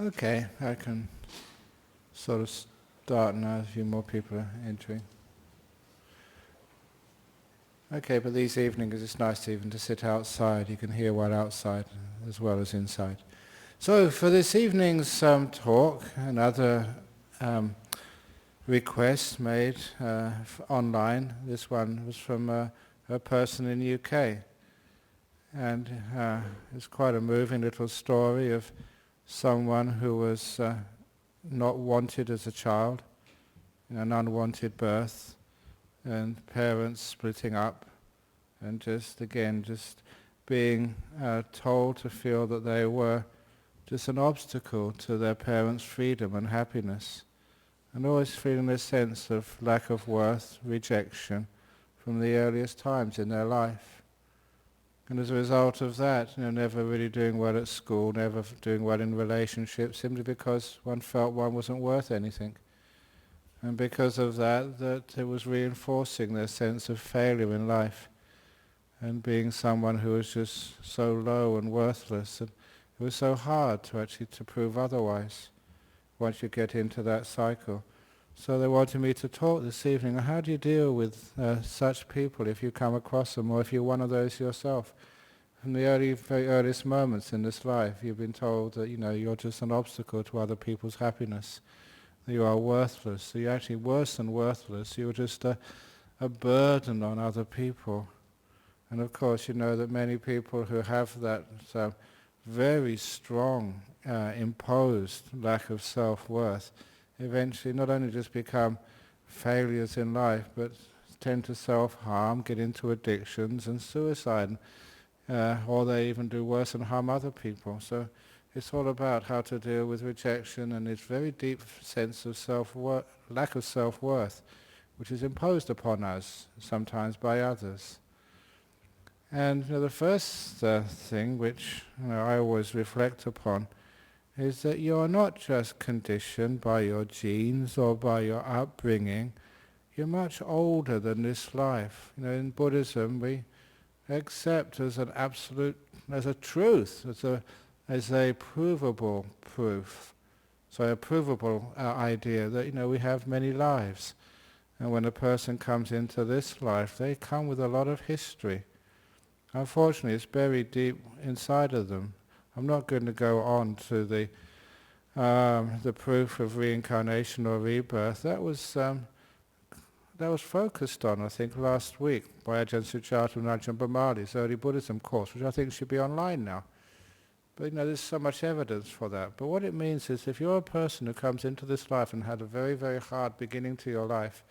Okay, I can sort of start now. A few more people are entering. Okay, but these evenings it's nice even to sit outside. You can hear one outside as well as inside. So for this evening's talk, another request made online. This one was from a person in the UK. And it's quite a moving little story of someone who was not wanted as a child, an unwanted birth, and parents splitting up, and just being told to feel that they were just an obstacle to their parents' freedom and happiness, and always feeling a sense of lack of worth, rejection from the earliest times in their life. And as a result of that, never really doing well at school, never doing well in relationships, simply because one felt one wasn't worth anything. And because of that it was reinforcing their sense of failure in life and being someone who was just so low and worthless. And it was so hard to prove otherwise once you get into that cycle. So they wanted me to talk this evening on how do you deal with such people if you come across them, or if you're one of those yourself. From the very earliest moments in this life, you've been told that you're just an obstacle to other people's happiness, that you are worthless. So you're actually worse than worthless. You're just a burden on other people. And of course, you know that many people who have that very strong, imposed lack of self-worth eventually not only just become failures in life, but tend to self-harm, get into addictions and suicide, or they even do worse and harm other people. So it's all about how to deal with rejection and this very deep sense of lack of self-worth, which is imposed upon us sometimes by others. And the first thing which I always reflect upon is that you are not just conditioned by your genes or by your upbringing. You're much older than this life. In Buddhism we accept as an absolute, as a truth, as a provable proof. So a provable idea that we have many lives. And when a person comes into this life, they come with a lot of history. Unfortunately, it's buried deep inside of them. I'm not going to go on to the proof of reincarnation or rebirth. That was focused on, I think, last week by Ajahn and Ajahn Brahm's early Buddhism course, which I think should be online now. But there's so much evidence for that. But what it means is if you're a person who comes into this life and had a very, very hard beginning to your life,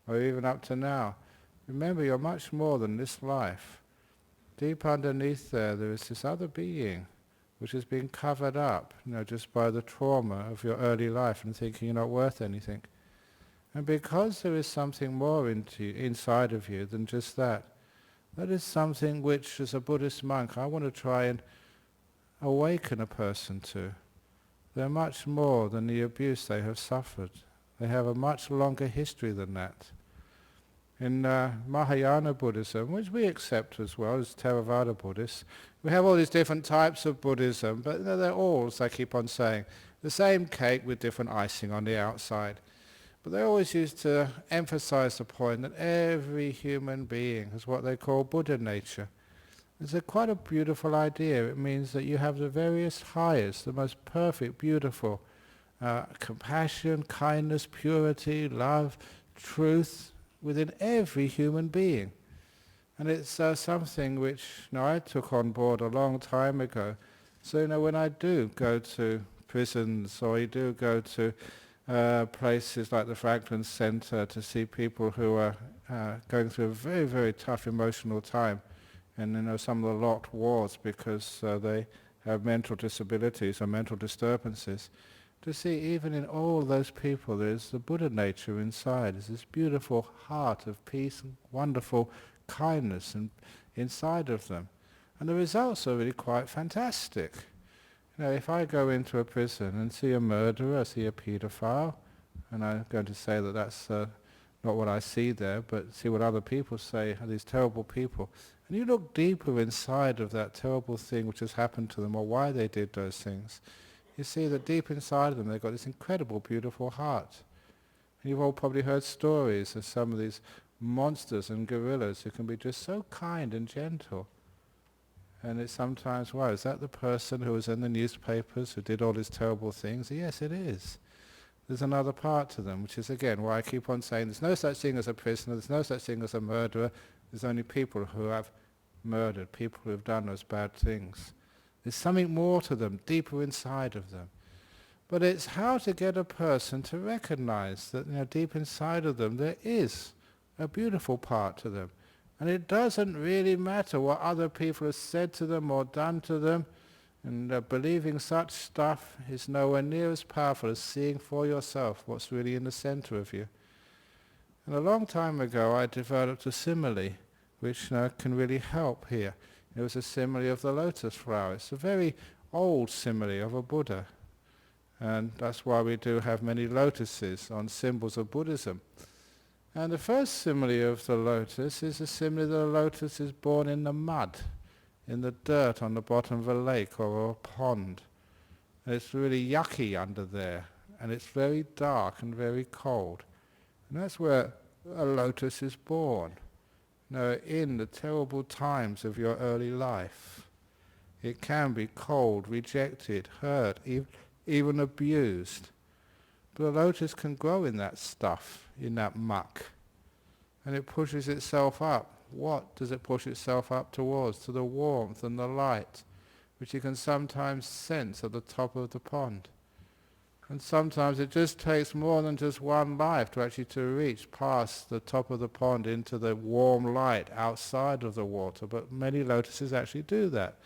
or even up to now, remember you're much more than this life. Deep underneath there is this other being which has been covered up, just by the trauma of your early life and thinking you're not worth anything. And because there is something more inside of you than just that, that is something which, as a Buddhist monk, I want to try and awaken a person to. They're much more than the abuse they have suffered. They have a much longer history than that. In Mahayana Buddhism, which we accept as well as Theravada Buddhists, we have all these different types of Buddhism, but they're all, as I keep on saying, the same cake with different icing on the outside. But they always used to emphasize the point that every human being has what they call Buddha nature. It's quite a beautiful idea. It means that you have the various highest, the most perfect, beautiful compassion, kindness, purity, love, truth within every human being. And it's something which I took on board a long time ago. So when I do go to prisons, or I do go to places like the Franklin Center to see people who are going through a very, very tough emotional time, and some of the locked wards because they have mental disabilities or mental disturbances, to see even in all those people there's the Buddha nature inside. There's this beautiful heart of peace and wonderful kindness and inside of them. And the results are really quite fantastic. If I go into a prison and see a murderer, see a paedophile, and I'm going to say that that's not what I see there, but see what other people say are these terrible people, and you look deeper inside of that terrible thing which has happened to them or why they did those things, you see that deep inside of them they've got this incredible, beautiful heart. And you've all probably heard stories of some of these monsters and gorillas who can be just so kind and gentle. And it's sometimes, wow, is that the person who was in the newspapers who did all these terrible things? Yes, it is. There's another part to them, which is again why I keep on saying there's no such thing as a prisoner, there's no such thing as a murderer, there's only people who have murdered, people who have done those bad things. There's something more to them, deeper inside of them. But it's how to get a person to recognize that deep inside of them there is a beautiful part to them. And it doesn't really matter what other people have said to them or done to them. And believing such stuff is nowhere near as powerful as seeing for yourself what's really in the center of you. And a long time ago I developed a simile which can really help here. It was a simile of the lotus flower. It's a very old simile of a Buddha. And that's why we do have many lotuses on symbols of Buddhism. And the first simile of the lotus is a simile that a lotus is born in the mud, in the dirt on the bottom of a lake or a pond. And it's really yucky under there, and it's very dark and very cold. And that's where a lotus is born. In the terrible times of your early life, it can be cold, rejected, hurt, even abused. But a lotus can grow in that stuff, in that muck, and it pushes itself up. What does it push itself up towards? To the warmth and the light, which you can sometimes sense at the top of the pond. And sometimes it just takes more than just one life to reach past the top of the pond into the warm light outside of the water. But many lotuses actually do that.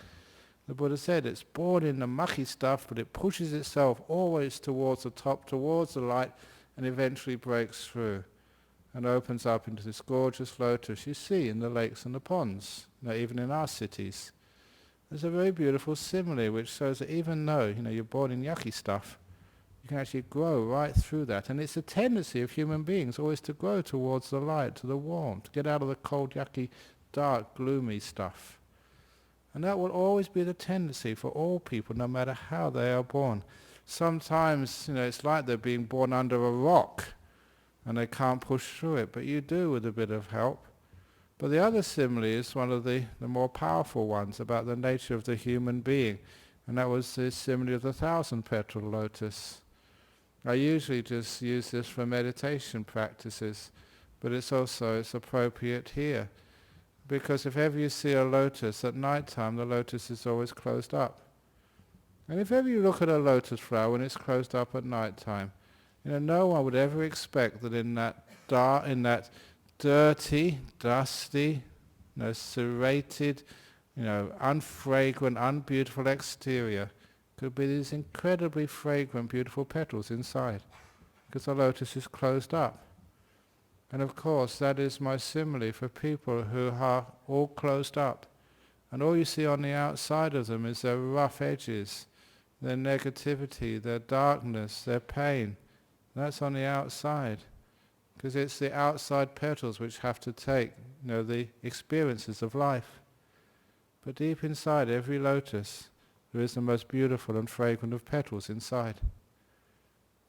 The Buddha said it's born in the mucky stuff, but it pushes itself always towards the top, towards the light, and eventually breaks through and opens up into this gorgeous lotus you see in the lakes and the ponds, even in our cities. There's a very beautiful simile which shows that even though you're born in yucky stuff, you can actually grow right through that. And it's a tendency of human beings always to grow towards the light, to the warmth, to get out of the cold, yucky, dark, gloomy stuff. And that will always be the tendency for all people, no matter how they are born. Sometimes, it's like they're being born under a rock and they can't push through it, but you do with a bit of help. But the other simile is one of the more powerful ones about the nature of the human being, and that was the simile of the 1,000-petal lotus. I usually just use this for meditation practices, but it's appropriate here. Because if ever you see a lotus at night time, the lotus is always closed up. And if ever you look at a lotus flower when it's closed up at night time, no one would ever expect that in that dirty, dusty, serrated, unfragrant, unbeautiful exterior could be these incredibly fragrant, beautiful petals inside, because the lotus is closed up. And of course, that is my simile for people who are all closed up. And all you see on the outside of them is their rough edges, their negativity, their darkness, their pain. That's on the outside. Because it's the outside petals which have to take, the experiences of life. But deep inside every lotus, there is the most beautiful and fragrant of petals inside.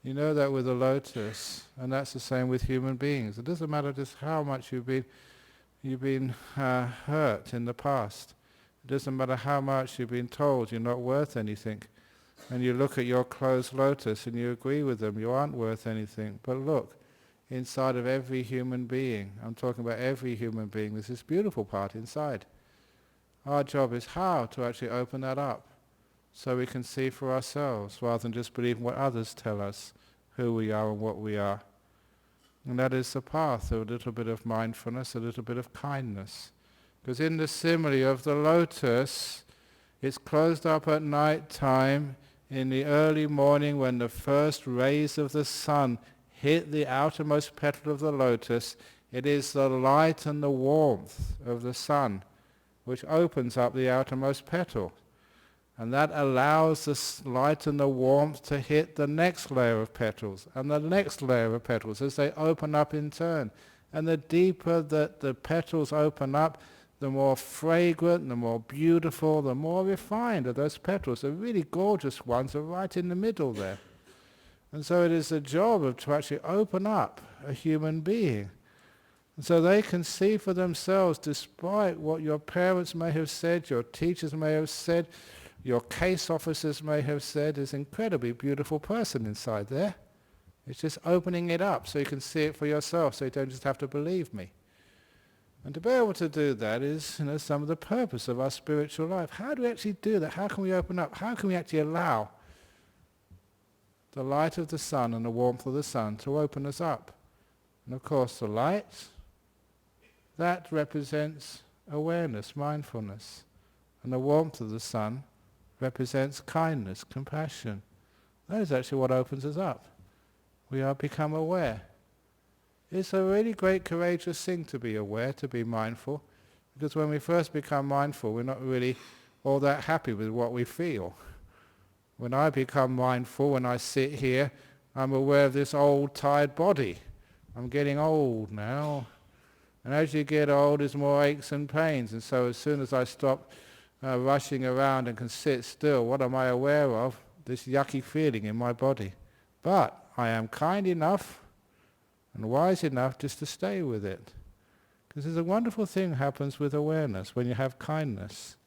You know that with a lotus, and that's the same with human beings. It doesn't matter just how much you've been hurt in the past. It doesn't matter how much you've been told you're not worth anything. And you look at your closed lotus and you agree with them, you aren't worth anything. But look, inside of every human being, I'm talking about every human being, there's this beautiful part inside. Our job is how to actually open that up, so we can see for ourselves, rather than just believing what others tell us, who we are and what we are. And that is the path of a little bit of mindfulness, a little bit of kindness. Because in the simile of the lotus, it's closed up at night time, in the early morning when the first rays of the sun hit the outermost petal of the lotus. It is the light and the warmth of the sun which opens up the outermost petal. And that allows the light and the warmth to hit the next layer of petals and the next layer of petals as they open up in turn. And the deeper that the petals open up, the more fragrant, the more beautiful, the more refined are those petals. The really gorgeous ones are right in the middle there. And so it is the job to actually open up a human being. And so they can see for themselves, despite what your parents may have said, your teachers may have said, your case officers may have said, there's an incredibly beautiful person inside there. It's just opening it up so you can see it for yourself, so you don't just have to believe me. And to be able to do that is, some of the purpose of our spiritual life. How do we actually do that? How can we open up? How can we actually allow the light of the sun and the warmth of the sun to open us up? And of course the light, that represents awareness, mindfulness. And the warmth of the sun represents kindness, compassion. That is actually what opens us up. We are become aware. It's a really great, courageous thing to be aware, to be mindful, because when we first become mindful, we're not really all that happy with what we feel. When I become mindful, when I sit here, I'm aware of this old, tired body. I'm getting old now. And as you get old, there's more aches and pains. And so as soon as I stop rushing around and can sit still, what am I aware of? This yucky feeling in my body. But I am kind enough and wise enough just to stay with it. Because there's a wonderful thing happens with awareness when you have kindness.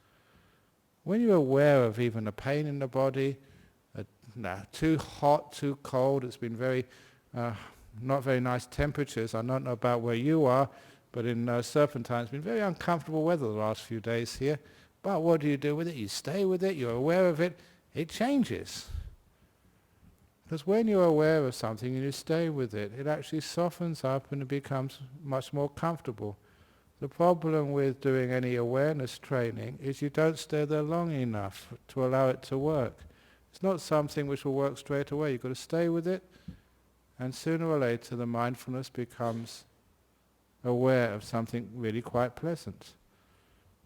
When you're aware of even a pain in the body, too hot, too cold, it's been not very nice temperatures. I don't know about where you are, but in Serpentine it's been very uncomfortable weather the last few days here. But what do you do with it? You stay with it, you're aware of it, it changes. Because when you're aware of something and you stay with it, it actually softens up and it becomes much more comfortable. The problem with doing any awareness training is you don't stay there long enough to allow it to work. It's not something which will work straight away. You've got to stay with it, and sooner or later the mindfulness becomes aware of something really quite pleasant.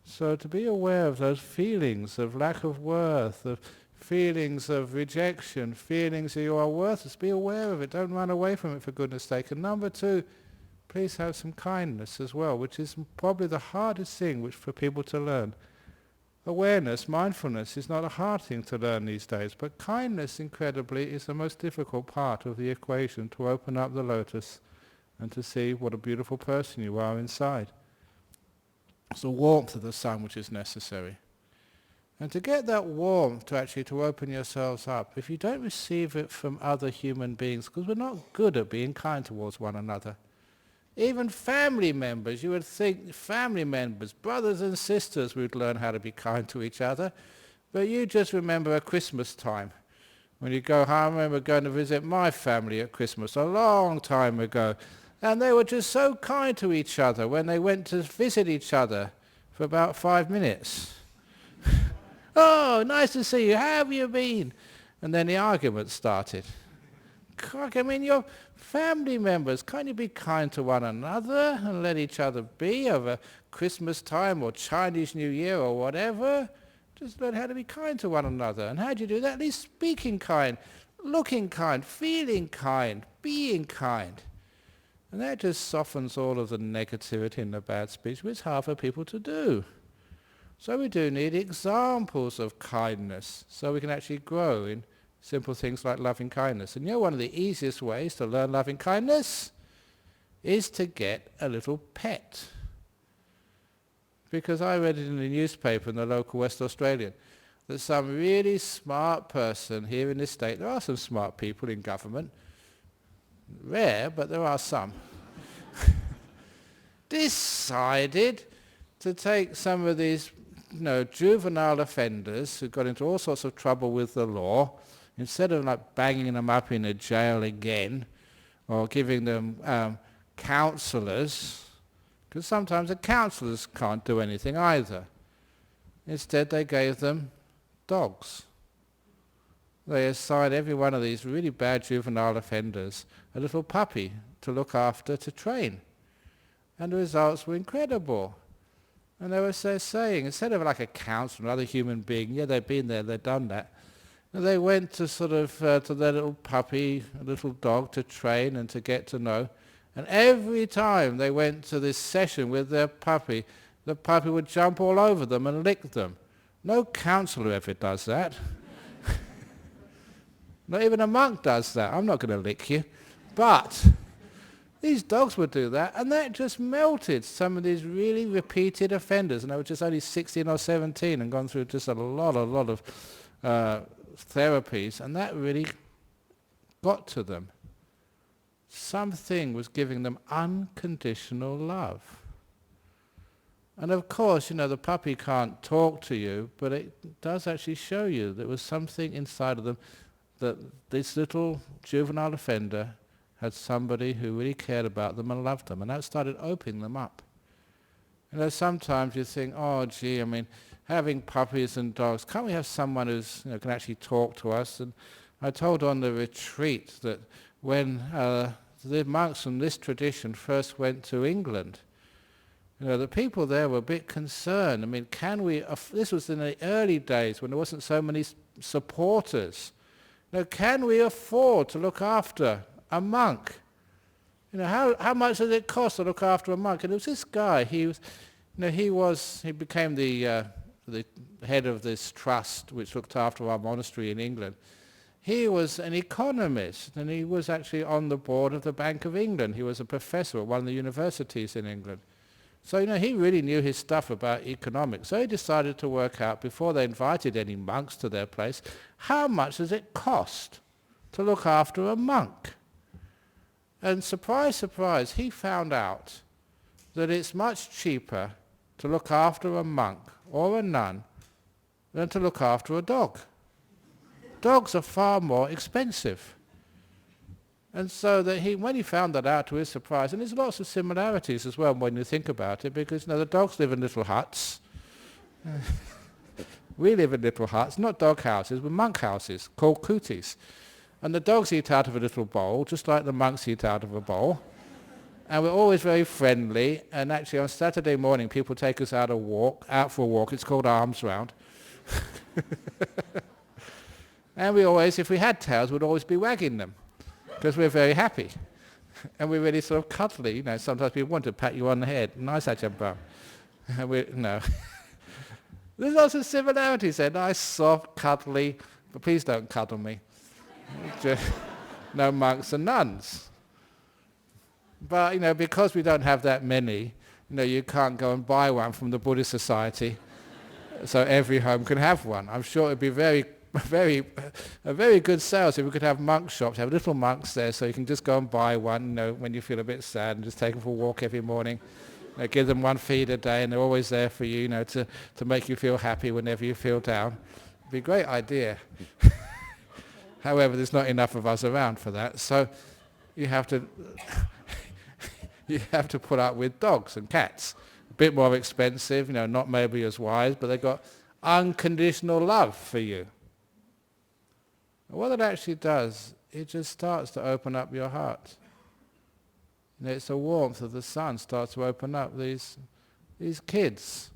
So to be aware of those feelings of lack of worth, of feelings of rejection, feelings that you are worthless, be aware of it. Don't run away from it, for goodness sake. And number two, please have some kindness as well, which is probably the hardest thing for people to learn. Awareness, mindfulness is not a hard thing to learn these days, but kindness, incredibly, is the most difficult part of the equation, to open up the lotus and to see what a beautiful person you are inside. It's the warmth of the sun which is necessary. And to get that warmth, to open yourselves up, if you don't receive it from other human beings, because we're not good at being kind towards one another. Even family members, you would think family members, brothers and sisters, would learn how to be kind to each other. But you just remember at Christmas time. When you go home, I remember going to visit my family at Christmas a long time ago. And they were just so kind to each other when they went to visit each other for about 5 minutes. Oh, nice to see you. How have you been? And then the argument started. I mean, your family members, can't you be kind to one another and let each other be over Christmas time or Chinese New Year or whatever? Just learn how to be kind to one another. And how do you do that? At least speaking kind, looking kind, feeling kind, being kind. And that just softens all of the negativity and the bad speech, which it's hard for people to do. So we do need examples of kindness so we can actually grow in simple things like loving kindness. And one of the easiest ways to learn loving kindness is to get a little pet. Because I read it in the newspaper in the local West Australian that some really smart person here in this state, there are some smart people in government, rare, but there are some, decided to take some of these juvenile offenders who got into all sorts of trouble with the law, instead of banging them up in a jail again or giving them counsellors, because sometimes the counsellors can't do anything either. Instead they gave them dogs. They assigned every one of these really bad juvenile offenders a little puppy to look after, to train. And the results were incredible. And they were saying, instead of like a counsellor, another human being, they've been there, they've done that. And they went to to their little puppy, a little dog, to train and to get to know. And every time they went to this session with their puppy, the puppy would jump all over them and lick them. No counsellor ever does that. Not even a monk does that. I'm not going to lick you. But these dogs would do that, and that just melted some of these really repeated offenders. And they were just only 16 or 17 and gone through just a lot of therapies, and that really got to them. Something was giving them unconditional love. And of course, the puppy can't talk to you, but it does actually show you there was something inside of them, that this little juvenile offender had somebody who really cared about them and loved them, and that started opening them up. Sometimes you think, oh gee, having puppies and dogs, can't we have someone who's can actually talk to us? And I told on the retreat that when the monks from this tradition first went to England, the people there were a bit concerned. Can we, this was in the early days when there wasn't so many supporters. Can we afford to look after a monk? How much does it cost to look after a monk? And it was this guy, he became the head of this trust which looked after our monastery in England. He was an economist, and he was actually on the board of the Bank of England. He was a professor at one of the universities in England. So, he really knew his stuff about economics. So he decided to work out, before they invited any monks to their place, how much does it cost to look after a monk? And surprise, surprise, he found out that it's much cheaper to look after a monk or a nun than to look after a dog. Dogs are far more expensive. And so that when he found that out, to his surprise, and there's lots of similarities as well when you think about it, because the dogs live in little huts. We live in little huts, not dog houses, but monk houses, called kutis. And the dogs eat out of a little bowl, just like the monks eat out of a bowl. And we're always very friendly, and actually on Saturday morning people take us out for a walk, it's called arms round. And we always, if we had tails, we'd always be wagging them, because we're very happy. And we're really sort of cuddly, sometimes people want to pat you on the head. Nice, Ajahn Brahm. No. There's lots of similarities there. Nice, soft, cuddly, but please don't cuddle me. No monks and nuns. But, because we don't have that many, you can't go and buy one from the Buddhist Society, so every home can have one. I'm sure it'd be a very good sales if we could have monk shops, have little monks there, so you can just go and buy one, when you feel a bit sad, and just take them for a walk every morning. Give them one feed a day, and they're always there for you, to make you feel happy whenever you feel down. It'd be a great idea. However, there's not enough of us around for that, so you have to put up with dogs and cats. A bit more expensive, not maybe as wise, but they've got unconditional love for you. And what it actually does, it just starts to open up your heart. It's the warmth of the sun starts to open up. These kids,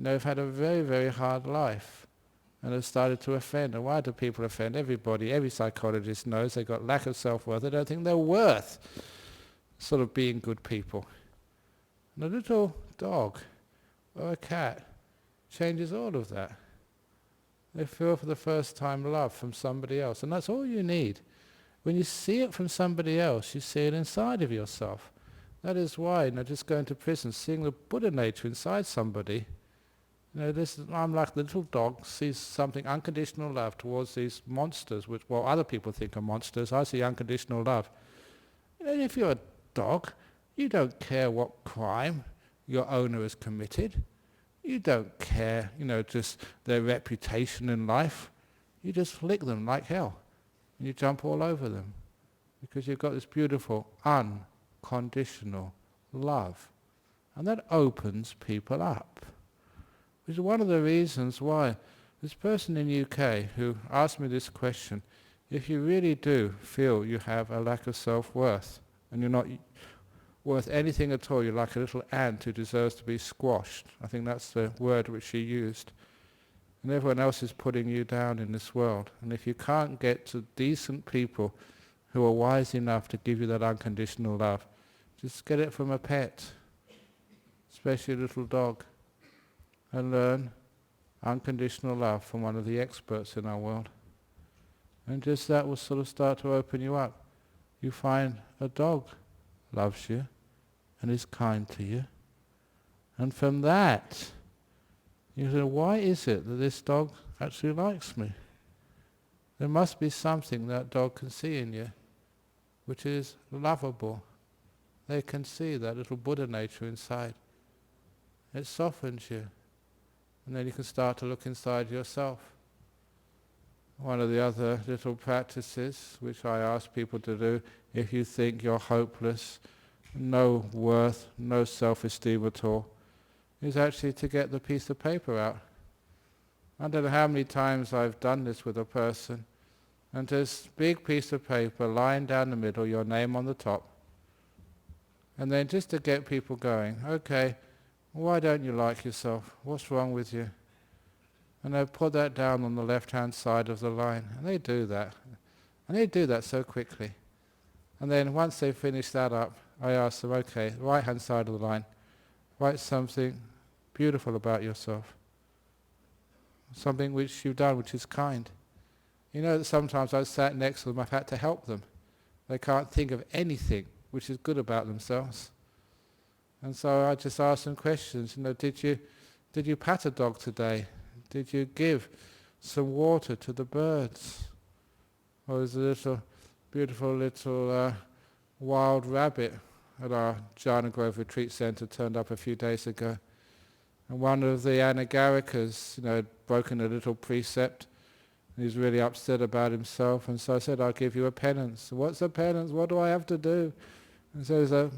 have had a very, very hard life and have started to offend. And why do people offend? Every psychologist knows they've got lack of self-worth. They don't think they're worth sort of being good people. And a little dog or a cat changes all of that. They feel for the first time love from somebody else, and that's all you need. When you see it from somebody else, you see it inside of yourself. That is why, just going to prison, seeing the Buddha nature inside somebody, I'm like the little dog sees something, unconditional love towards these monsters, which other people think are monsters. I see unconditional love. If you're a dog, you don't care what crime your owner has committed. You don't care, just their reputation in life. You just lick them like hell. And you jump all over them. Because you've got this beautiful, unconditional love. And that opens people up. Which is one of the reasons why this person in UK who asked me this question, if you really do feel you have a lack of self-worth, and you're not worth anything at all, you're like a little ant who deserves to be squashed. I think that's the word which she used. And everyone else is putting you down in this world. And if you can't get to decent people who are wise enough to give you that unconditional love, just get it from a pet, especially a little dog. and learn unconditional love from one of the experts in our world. And just that will sort of start to open you up. You find a dog loves you and is kind to you. And from that, you say, why is it that this dog actually likes me? There must be something that dog can see in you which is lovable. They can see that little Buddha nature inside. It softens you. And then you can start to look inside yourself. One of the other little practices which I ask people to do, if you think you're hopeless, no worth, no self-esteem at all, is actually to get the piece of paper out. I don't know how many times I've done this with a person, and this big piece of paper lying down the middle, your name on the top, and then just to get people going, okay, why don't you like yourself? What's wrong with you? And they put that down on the left-hand side of the line, and they do that. And they do that so quickly. And then once they finish that up, I ask them, okay, the right-hand side of the line, write something beautiful about yourself. Something which you've done which is kind. You know that sometimes I've sat next to them, I've had to help them. They can't think of anything which is good about themselves. And so I just ask them questions, did you pat a dog today? Did you give some water to the birds? Or there's a little, beautiful little wild rabbit at our Jhana Grove Retreat Centre turned up a few days ago. And one of the Anagarikas, had broken a little precept. And he's really upset about himself. And so I said, I'll give you a penance. What's a penance? What do I have to do? And so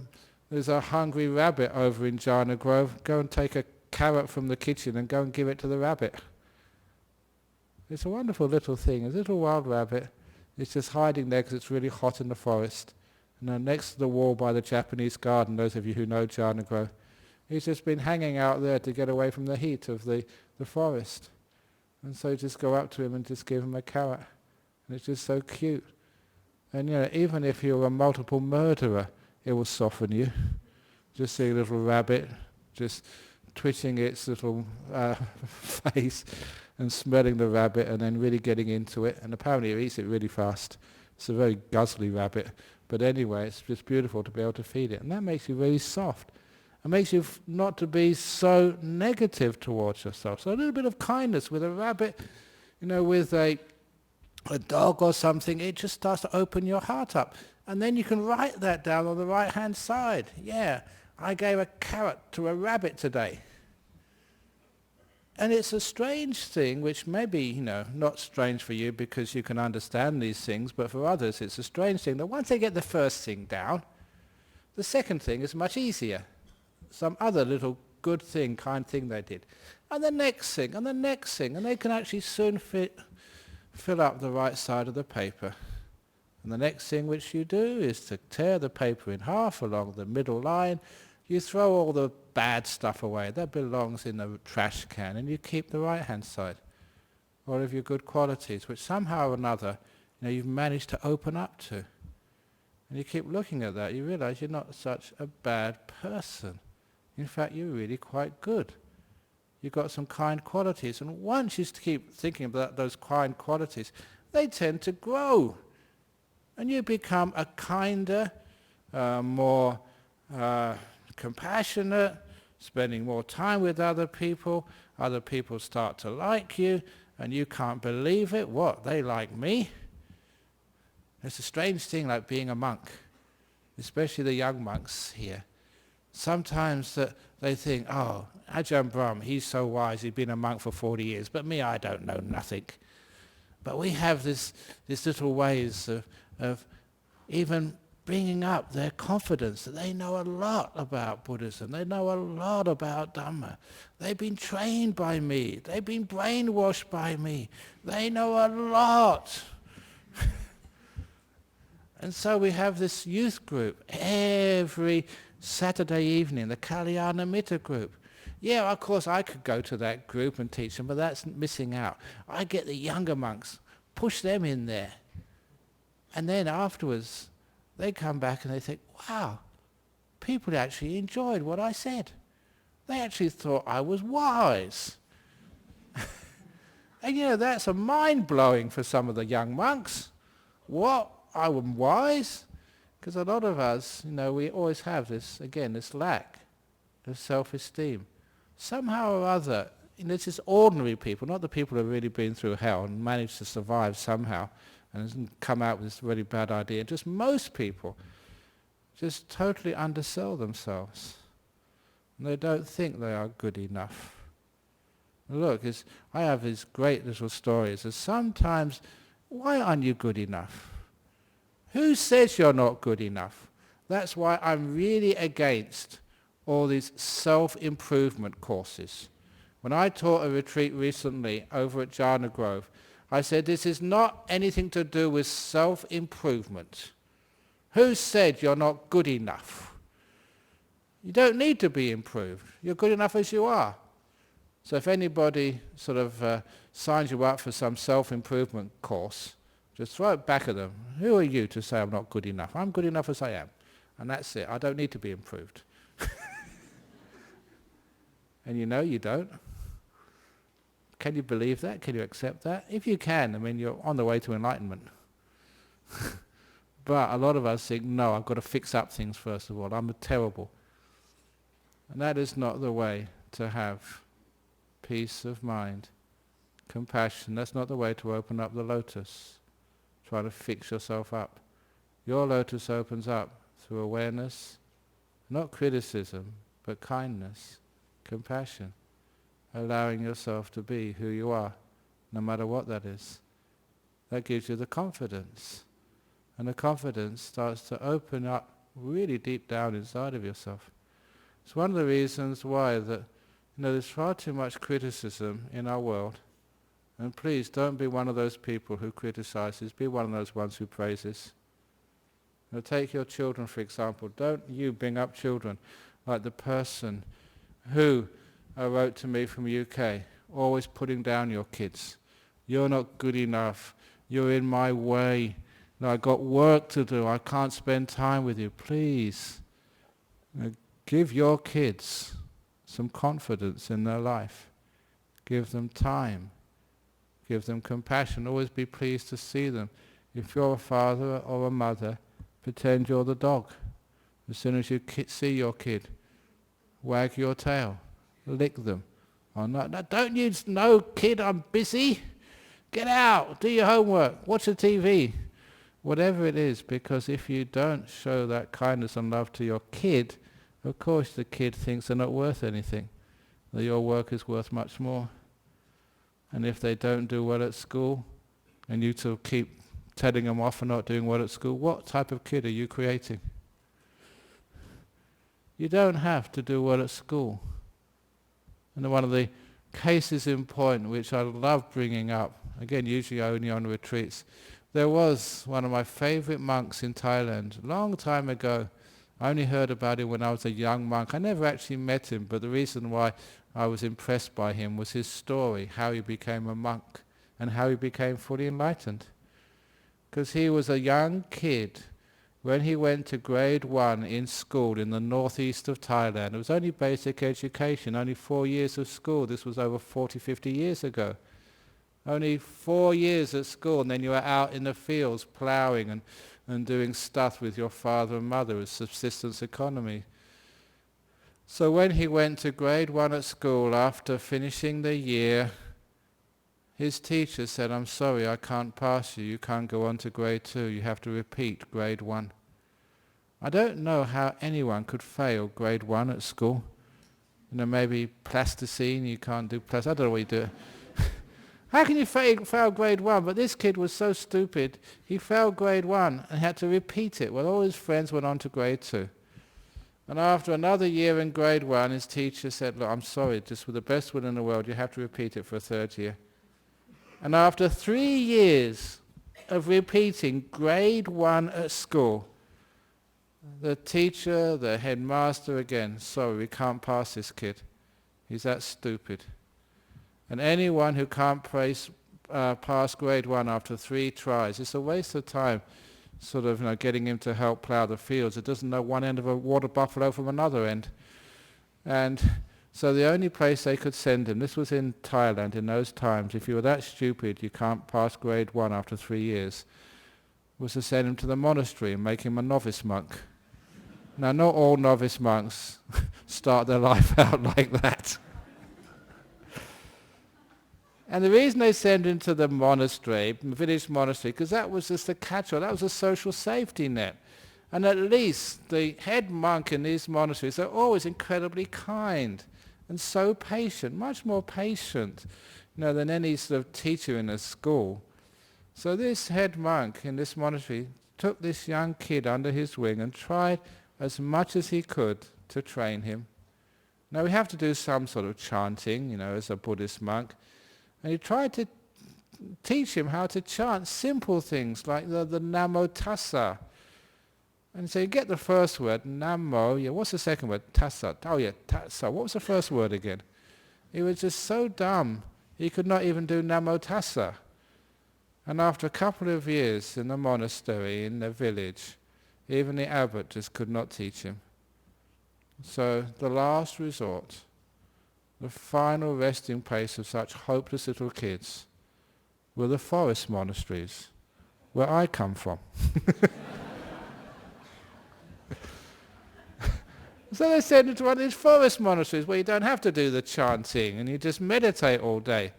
there's a hungry rabbit over in Jhana Grove. Go and take a carrot from the kitchen and go and give it to the rabbit. It's a wonderful little thing. A little wild rabbit. It's just hiding there because it's really hot in the forest. And then next to the wall by the Japanese garden, those of you who know Jhana Grove, he's just been hanging out there to get away from the heat of the forest. And so you just go up to him and just give him a carrot. And it's just so cute. And even if you're a multiple murderer, it will soften you. Just see a little rabbit just twitching its little face and smelling the rabbit and then really getting into it. And apparently it eats it really fast. It's a very guzzly rabbit. But anyway, it's just beautiful to be able to feed it. And that makes you really soft. It makes you not to be so negative towards yourself. So a little bit of kindness with a rabbit, with a dog or something, it just starts to open your heart up. And then you can write that down on the right-hand side. Yeah, I gave a carrot to a rabbit today. And it's a strange thing, which may be, not strange for you because you can understand these things, but for others it's a strange thing that once they get the first thing down, the second thing is much easier. Some other little good thing, kind thing they did. And the next thing, and the next thing, and they can actually soon fill up the right side of the paper. And the next thing which you do is to tear the paper in half along the middle line. You throw all the bad stuff away. That belongs in the trash can, and you keep the right-hand side. All of your good qualities, which somehow or another, you've managed to open up to. And you keep looking at that, you realize you're not such a bad person. In fact, you're really quite good. You've got some kind qualities, and once you keep thinking about those kind qualities, they tend to grow. And you become a kinder, more compassionate, spending more time with other people start to like you, and you can't believe it. What, they like me? It's a strange thing like being a monk, especially the young monks here. Sometimes that they think, oh, Ajahn Brahm, he's so wise, he's been a monk for 40 years, but me, I don't know nothing. But we have this little ways of even bringing up their confidence that they know a lot about Buddhism, they know a lot about Dhamma. They've been trained by me, they've been brainwashed by me, they know a lot. And so we have this youth group every Saturday evening, the Kalyana Mitta group. Yeah, of course I could go to that group and teach them, but that's missing out. I get the younger monks, push them in there. And then afterwards, they come back and they think, wow, people actually enjoyed what I said. They actually thought I was wise. And that's a mind-blowing for some of the young monks. What? I am wise? Because a lot of us, we always have this lack of self-esteem. Somehow or other, it's just ordinary people, not the people who have really been through hell and managed to survive somehow and come out with this really bad idea. Just most people just totally undersell themselves. And they don't think they are good enough. Look, I have these great little stories. Sometimes, why aren't you good enough? Who says you're not good enough? That's why I'm really against all these self-improvement courses. When I taught a retreat recently over at Jhana Grove, I said this is not anything to do with self-improvement. Who said you're not good enough? You don't need to be improved. You're good enough as you are. So if anybody sort of signs you up for some self-improvement course, just throw it back at them. Who are you to say I'm not good enough? I'm good enough as I am. And that's it. I don't need to be improved. And you don't. Can you believe that? Can you accept that? If you can, you're on the way to enlightenment. But a lot of us think, no, I've got to fix up things first of all. I'm terrible. And that is not the way to have peace of mind, compassion. That's not the way to open up the lotus. Try to fix yourself up. Your lotus opens up through awareness, not criticism, but kindness, compassion, allowing yourself to be who you are, no matter what that is. That gives you the confidence. And the confidence starts to open up really deep down inside of yourself. It's one of the reasons why there's far too much criticism in our world. And please don't be one of those people who criticizes. Be one of those ones who praises. Now take your children, for example. Don't you bring up children like the person who wrote to me from UK, always putting down your kids. You're not good enough. You're in my way. No, I got work to do. I can't spend time with you. Please, give your kids some confidence in their life. Give them time. Give them compassion. Always be pleased to see them. If you're a father or a mother, pretend you're the dog. As soon as you see your kid, wag your tail. Lick them. Oh, no, don't you know, kid, I'm busy. Get out. Do your homework. Watch the TV. Whatever it is, because if you don't show that kindness and love to your kid, of course the kid thinks they're not worth anything. That your work is worth much more. And if they don't do well at school, and you to keep telling them off for not doing well at school, what type of kid are you creating? You don't have to do well at school. And one of the cases in point, which I love bringing up, again usually only on retreats, there was one of my favorite monks in Thailand, a long time ago. I only heard about him when I was a young monk. I never actually met him, but the reason why I was impressed by him was his story, how he became a monk and how he became fully enlightened. Because he was a young kid when he went to grade 1 in school in the northeast of Thailand. It was only basic education, only 4 years of school. This was over 40, 50 years ago. Only 4 years at school, and then you were out in the fields ploughing and doing stuff with your father and mother as subsistence economy. So when he went to grade 1 at school, after finishing the year, his teacher said, I'm sorry, I can't pass you. You can't go on to grade 2. You have to repeat grade 1. I don't know how anyone could fail grade 1 at school. Maybe plasticine, you can't do plasticine. I don't know what you do. How can you fail grade 1? But this kid was so stupid, he failed grade 1 and had to repeat it. Well, all his friends went on to grade 2. And after another year in grade 1, his teacher said, look, I'm sorry, just with the best will in the world, you have to repeat it for a 3rd year. And after 3 years of repeating grade 1 at school, the teacher, the headmaster again, sorry, we can't pass this kid. He's that stupid. And anyone who can't pass grade 1 after 3 tries, it's a waste of time getting him to help plough the fields. It doesn't know one end of a water buffalo from another end. And So the only place they could send him, this was in Thailand in those times, if you were that stupid you can't pass grade 1 after 3 years, was to send him to the monastery and make him a novice monk. Now not all novice monks start their life out like that. And the reason they send him to the monastery, village monastery, because that was just a catch-all, that was a social safety net. And at least the head monk in these monasteries are always incredibly kind and so patient, much more patient, than any sort of teacher in a school. So this head monk in this monastery took this young kid under his wing and tried as much as he could to train him. Now we have to do some sort of chanting, as a Buddhist monk. And he tried to teach him how to chant simple things like the Namo Tassa. And so you get the first word, Namo, what's the second word? Tassa. Oh yeah, Tassa. What was the first word again? He was just so dumb, he could not even do Namo Tassa. And after a couple of years in the monastery, in the village, even the abbot just could not teach him. So the last resort, the final resting place of such hopeless little kids, were the Forest Monasteries, where I come from. So they sent him to one of these forest monasteries where you don't have to do the chanting and you just meditate all day.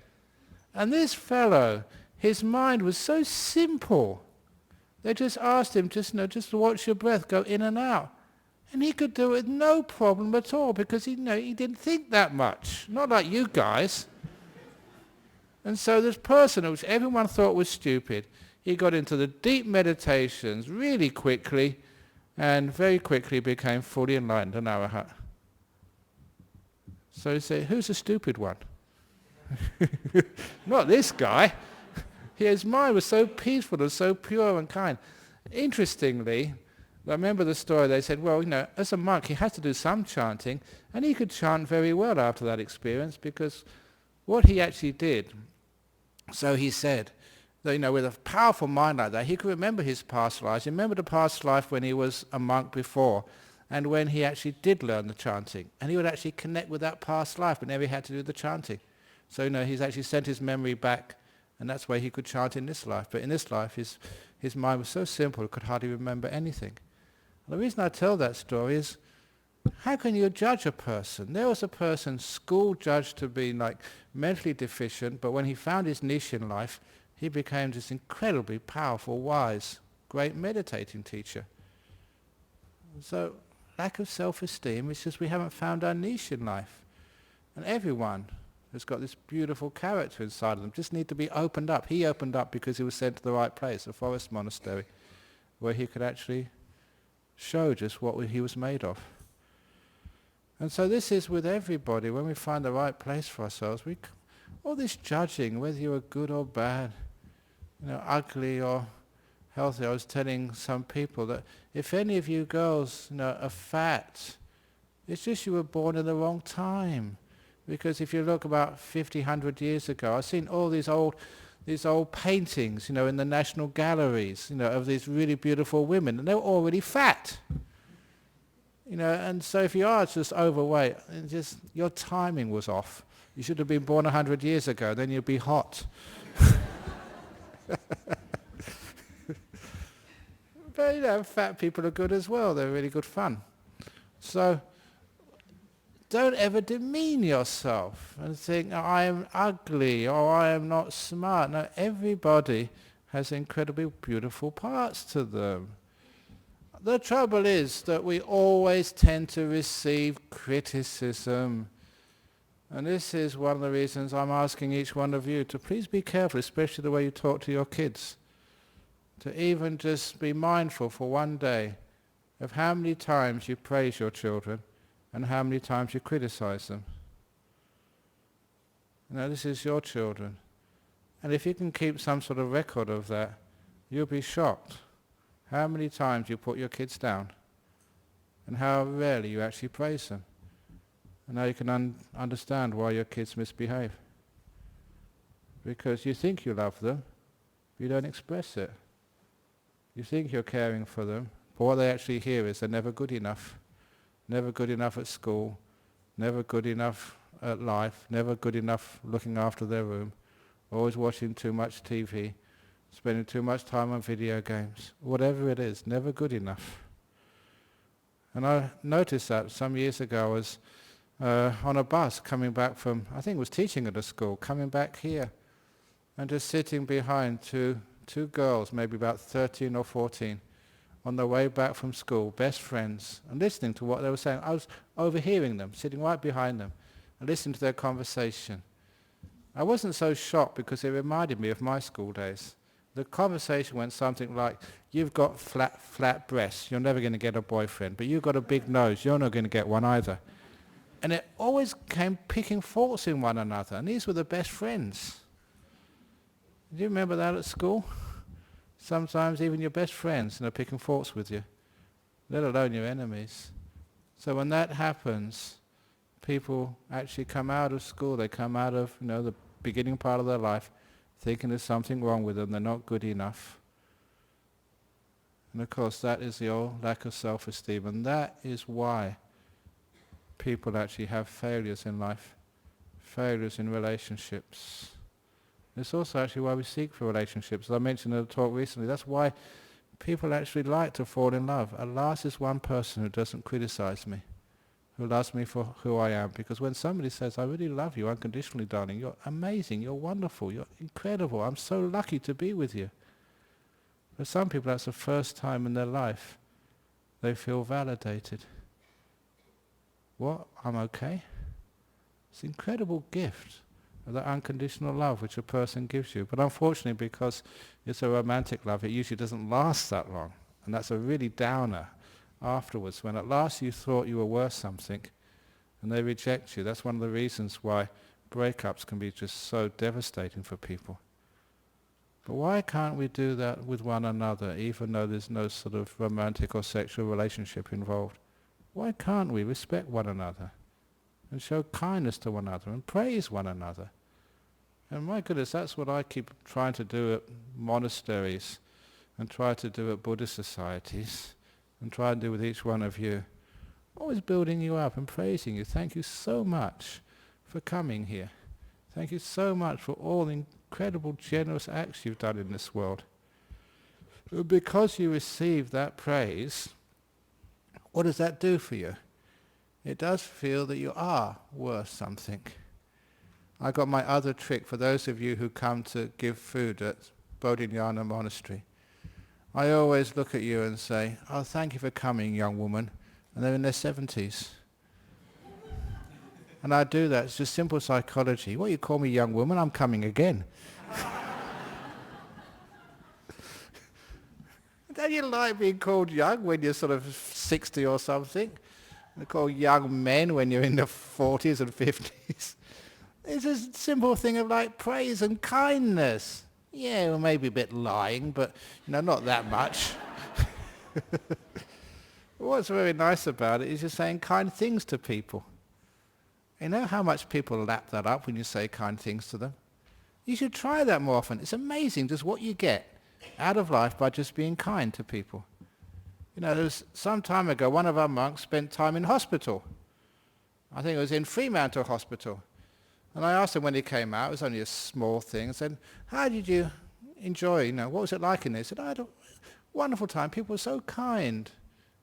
And this fellow, his mind was so simple. They just asked him, just watch your breath go in and out. And he could do it with no problem at all because he didn't think that much. Not like you guys. And so this person, which everyone thought was stupid, he got into the deep meditations really quickly and very quickly became fully enlightened, an arahat. So you say, who's the stupid one? Not this guy. His mind was so peaceful and so pure and kind. Interestingly, I remember the story, they said, well, as a monk he had to do some chanting, and he could chant very well after that experience because what he actually did, so he said, that, with a powerful mind like that, he could remember his past lives. He remembered the past life when he was a monk before, and when he actually did learn the chanting. And he would actually connect with that past life whenever he had to do the chanting. So, he's actually sent his memory back, and that's why he could chant in this life. But in this life, his mind was so simple, he could hardly remember anything. And the reason I tell that story is, how can you judge a person? There was a person school judged to be mentally deficient, but when he found his niche in life, he became this incredibly powerful, wise, great meditating teacher. So, lack of self-esteem is just we haven't found our niche in life. And everyone has got this beautiful character inside of them, just need to be opened up. He opened up because he was sent to the right place, the Forest Monastery, where he could actually show just what he was made of. And so this is with everybody. When we find the right place for ourselves, all this judging, whether you are good or bad, ugly or healthy. I was telling some people that if any of you girls, are fat, it's just you were born in the wrong time. Because if you look about 50, 100 years ago, I've seen all these old paintings, in the National Galleries, of these really beautiful women, and they were already fat. And so if you are just overweight, your timing was off. You should have been born 100 years ago, then you'd be hot. But fat people are good as well. They're really good fun. So don't ever demean yourself and think, I am ugly or I am not smart. No, everybody has incredibly beautiful parts to them. The trouble is that we always tend to receive criticism. And this is one of the reasons I'm asking each one of you to please be careful, especially the way you talk to your kids, to even just be mindful for one day of how many times you praise your children and how many times you criticize them. This is your children. And if you can keep some sort of record of that, you'll be shocked how many times you put your kids down and how rarely you actually praise them. And now you can understand why your kids misbehave. Because you think you love them, but you don't express it. You think you're caring for them, but what they actually hear is they're never good enough. Never good enough at school, never good enough at life, never good enough looking after their room, always watching too much TV, spending too much time on video games, whatever it is, never good enough. And I noticed that some years ago. I was on a bus coming back from, I think it was teaching at a school, coming back here, and just sitting behind two girls, maybe about 13 or 14, on their way back from school, best friends, and listening to what they were saying. I was overhearing them, sitting right behind them, and listening to their conversation. I wasn't so shocked because it reminded me of my school days. The conversation went something like, you've got flat breasts, you're never going to get a boyfriend, but you've got a big nose, you're not going to get one either. And it always came picking faults in one another, and these were the best friends. Do you remember that at school? Sometimes even your best friends are picking faults with you, let alone your enemies. So when that happens, people actually come out of school, they come out of the beginning part of their life thinking there's something wrong with them, they're not good enough. And of course that is the old lack of self-esteem, and that is why people actually have failures in life, failures in relationships. It's also actually why we seek for relationships. As I mentioned in a talk recently, that's why people actually like to fall in love. At last is one person who doesn't criticize me, who loves me for who I am. Because when somebody says, I really love you unconditionally, darling, you're amazing, you're wonderful, you're incredible, I'm so lucky to be with you. For some people that's the first time in their life they feel validated. What? I'm okay? It's an incredible gift of that unconditional love which a person gives you. But unfortunately, because it's a romantic love, it usually doesn't last that long. And that's a really downer afterwards, when at last you thought you were worth something and they reject you. That's one of the reasons why breakups can be just so devastating for people. But why can't we do that with one another, even though there's no sort of romantic or sexual relationship involved? Why can't we respect one another and show kindness to one another and praise one another? And my goodness, that's what I keep trying to do at monasteries and try to do at Buddhist societies and try and do with each one of you. Always building you up and praising you. Thank you so much for coming here. Thank you so much for all the incredible generous acts you've done in this world. Because you receive that praise, what does that do for you? It does feel that you are worth something. I got my other trick for those of you who come to give food at Bodhinyana Monastery. I always look at you and say, oh, thank you for coming, young woman. And they're in their 70s. And I do that. It's just simple psychology. What, you call me young woman? I'm coming again. Don't you like being called young when you're sort of 60 or something? They call young men when you're in the 40s and 50s. It's a simple thing of like praise and kindness. Yeah, well, maybe a bit lying, but not that much. What's very nice about it is you're saying kind things to people. You know how much people lap that up when you say kind things to them? You should try that more often. It's amazing just what you get out of life by just being kind to people. There was some time ago, one of our monks spent time in hospital. I think it was in Fremantle Hospital. And I asked him when he came out, it was only a small thing, I said, how did you enjoy, what was it like in there? He said, I had a wonderful time, people were so kind,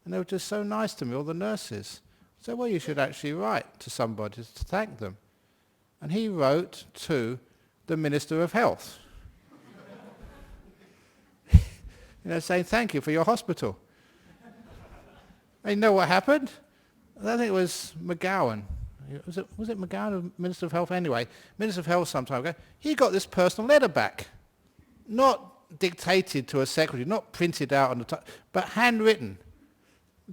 and they were just so nice to me, all the nurses. I said, well, you should actually write to somebody to thank them. And he wrote to the Minister of Health, saying thank you for your hospital. And you know what happened? I think it was McGowan. Was it McGowan, Minister of Health? Anyway, Minister of Health some time ago. He got this personal letter back. Not dictated to a secretary, not printed out on the top, but handwritten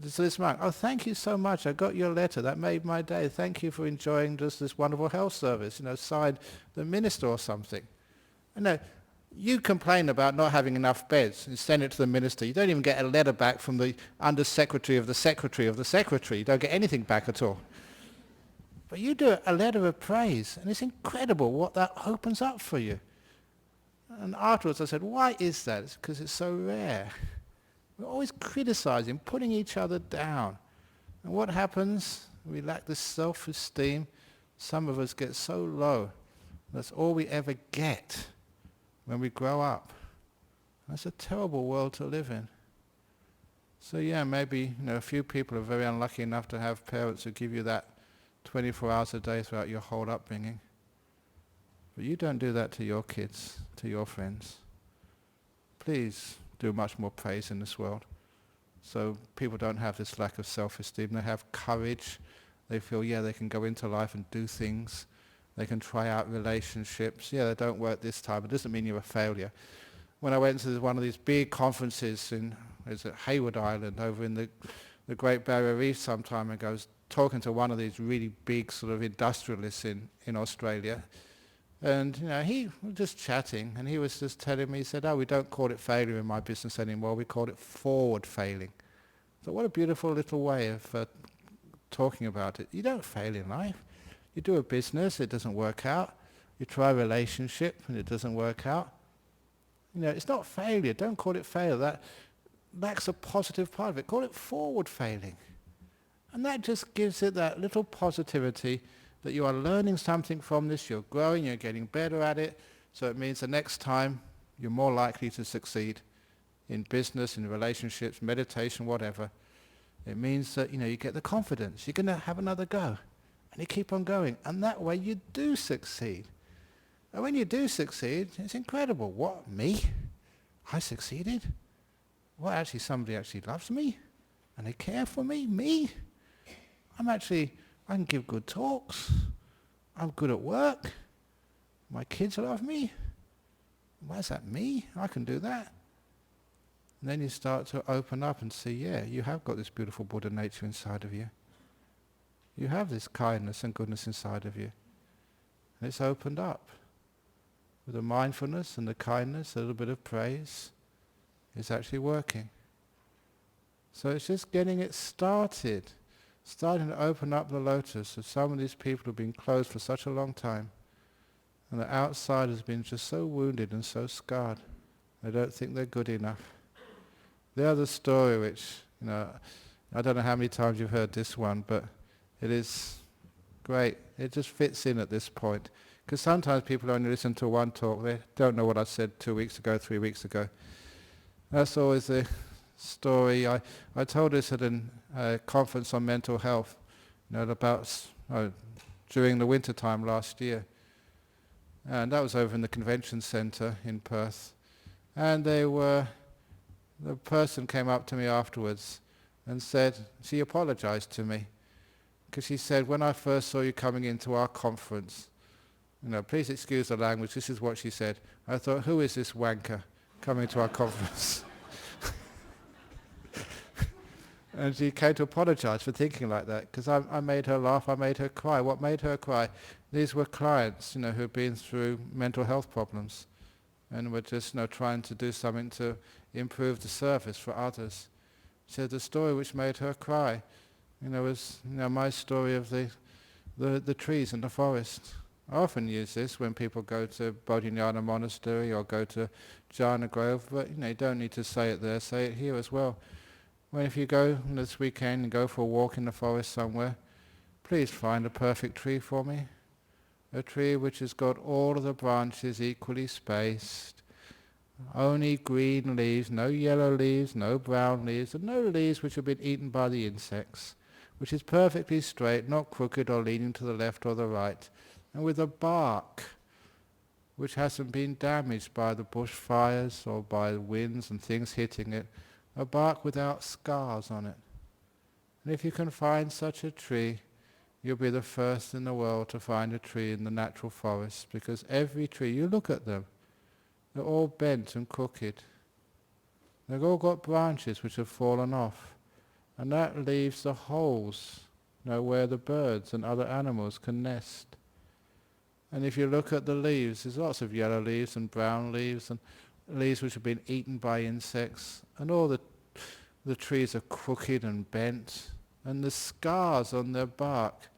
to this monk. Oh, thank you so much. I got your letter. That made my day. Thank you for enjoying just this wonderful health service. Signed the minister or something. You complain about not having enough beds and send it to the minister. You don't even get a letter back from the undersecretary of the secretary of the secretary. You don't get anything back at all. But you do a letter of praise, and it's incredible what that opens up for you. And afterwards I said, why is that? It's because it's so rare. We're always criticizing, putting each other down. And what happens? We lack this self-esteem. Some of us get so low. That's all we ever get when we grow up. That's a terrible world to live in. So yeah, maybe a few people are very unlucky enough to have parents who give you that 24 hours a day throughout your whole upbringing. But you don't do that to your kids, to your friends. Please do much more praise in this world. So people don't have this lack of self-esteem. They have courage. They feel, they can go into life and do things. They can try out relationships. Yeah, they don't work this time. It doesn't mean you're a failure. When I went to one of these big conferences at Hayward Island over in the Great Barrier Reef some time ago, I was talking to one of these really big sort of industrialists in Australia. And he was just chatting, and he was just telling me, he said, we don't call it failure in my business anymore, we call it forward failing. So what a beautiful little way of talking about it. You don't fail in life. You do a business, it doesn't work out. You try a relationship, and it doesn't work out. It's not failure. Don't call it failure. That lacks a positive part of it. Call it forward failing. And that just gives it that little positivity that you are learning something from this, you're growing, you're getting better at it, so it means the next time you're more likely to succeed in business, in relationships, meditation, whatever. It means that, you get the confidence. You're going to have another go. And you keep on going. And that way you do succeed. And when you do succeed, it's incredible. What, me? I succeeded? What, actually somebody actually loves me? And they care for me? Me? I can give good talks. I'm good at work. My kids love me. Why is that me? I can do that. And then you start to open up and see, you have got this beautiful Buddha nature inside of you. You have this kindness and goodness inside of you. And it's opened up. With the mindfulness and the kindness, a little bit of praise, it's actually working. So it's just getting it started. Starting to open up the lotus of some of these people who've been closed for such a long time. And the outside has been just so wounded and so scarred. They don't think they're good enough. The other story which, I don't know how many times you've heard this one, but it is great. It just fits in at this point. Because sometimes people only listen to one talk. They don't know what I said 2 weeks ago, 3 weeks ago. That's always the story. I told this at a conference on mental health, during the winter time last year. And that was over in the convention centre in Perth. And the person came up to me afterwards and said, she apologized to me. Because she said, when I first saw you coming into our conference, please excuse the language, this is what she said. I thought, who is this wanker coming to our conference? And she came to apologize for thinking like that, because I made her laugh, I made her cry. What made her cry? These were clients, who had been through mental health problems and were just, trying to do something to improve the service for others. She said the story which made her cry, was, my story of the trees in the forest. I often use this when people go to Bodhinyana Monastery or go to Jhana Grove, but you don't need to say it there, say it here as well. Well, if you go this weekend and go for a walk in the forest somewhere, please find a perfect tree for me. A tree which has got all of the branches equally spaced, only green leaves, no yellow leaves, no brown leaves, and no leaves which have been eaten by the insects, which is perfectly straight, not crooked or leaning to the left or the right, and with a bark which hasn't been damaged by the bushfires or by the winds and things hitting it, a bark without scars on it. And if you can find such a tree, you'll be the first in the world to find a tree in the natural forest, because every tree, you look at them, they're all bent and crooked. They've all got branches which have fallen off, and that leaves the holes, where the birds and other animals can nest. And if you look at the leaves, there's lots of yellow leaves and brown leaves and leaves which have been eaten by insects, and all the trees are crooked and bent, and the scars on their bark,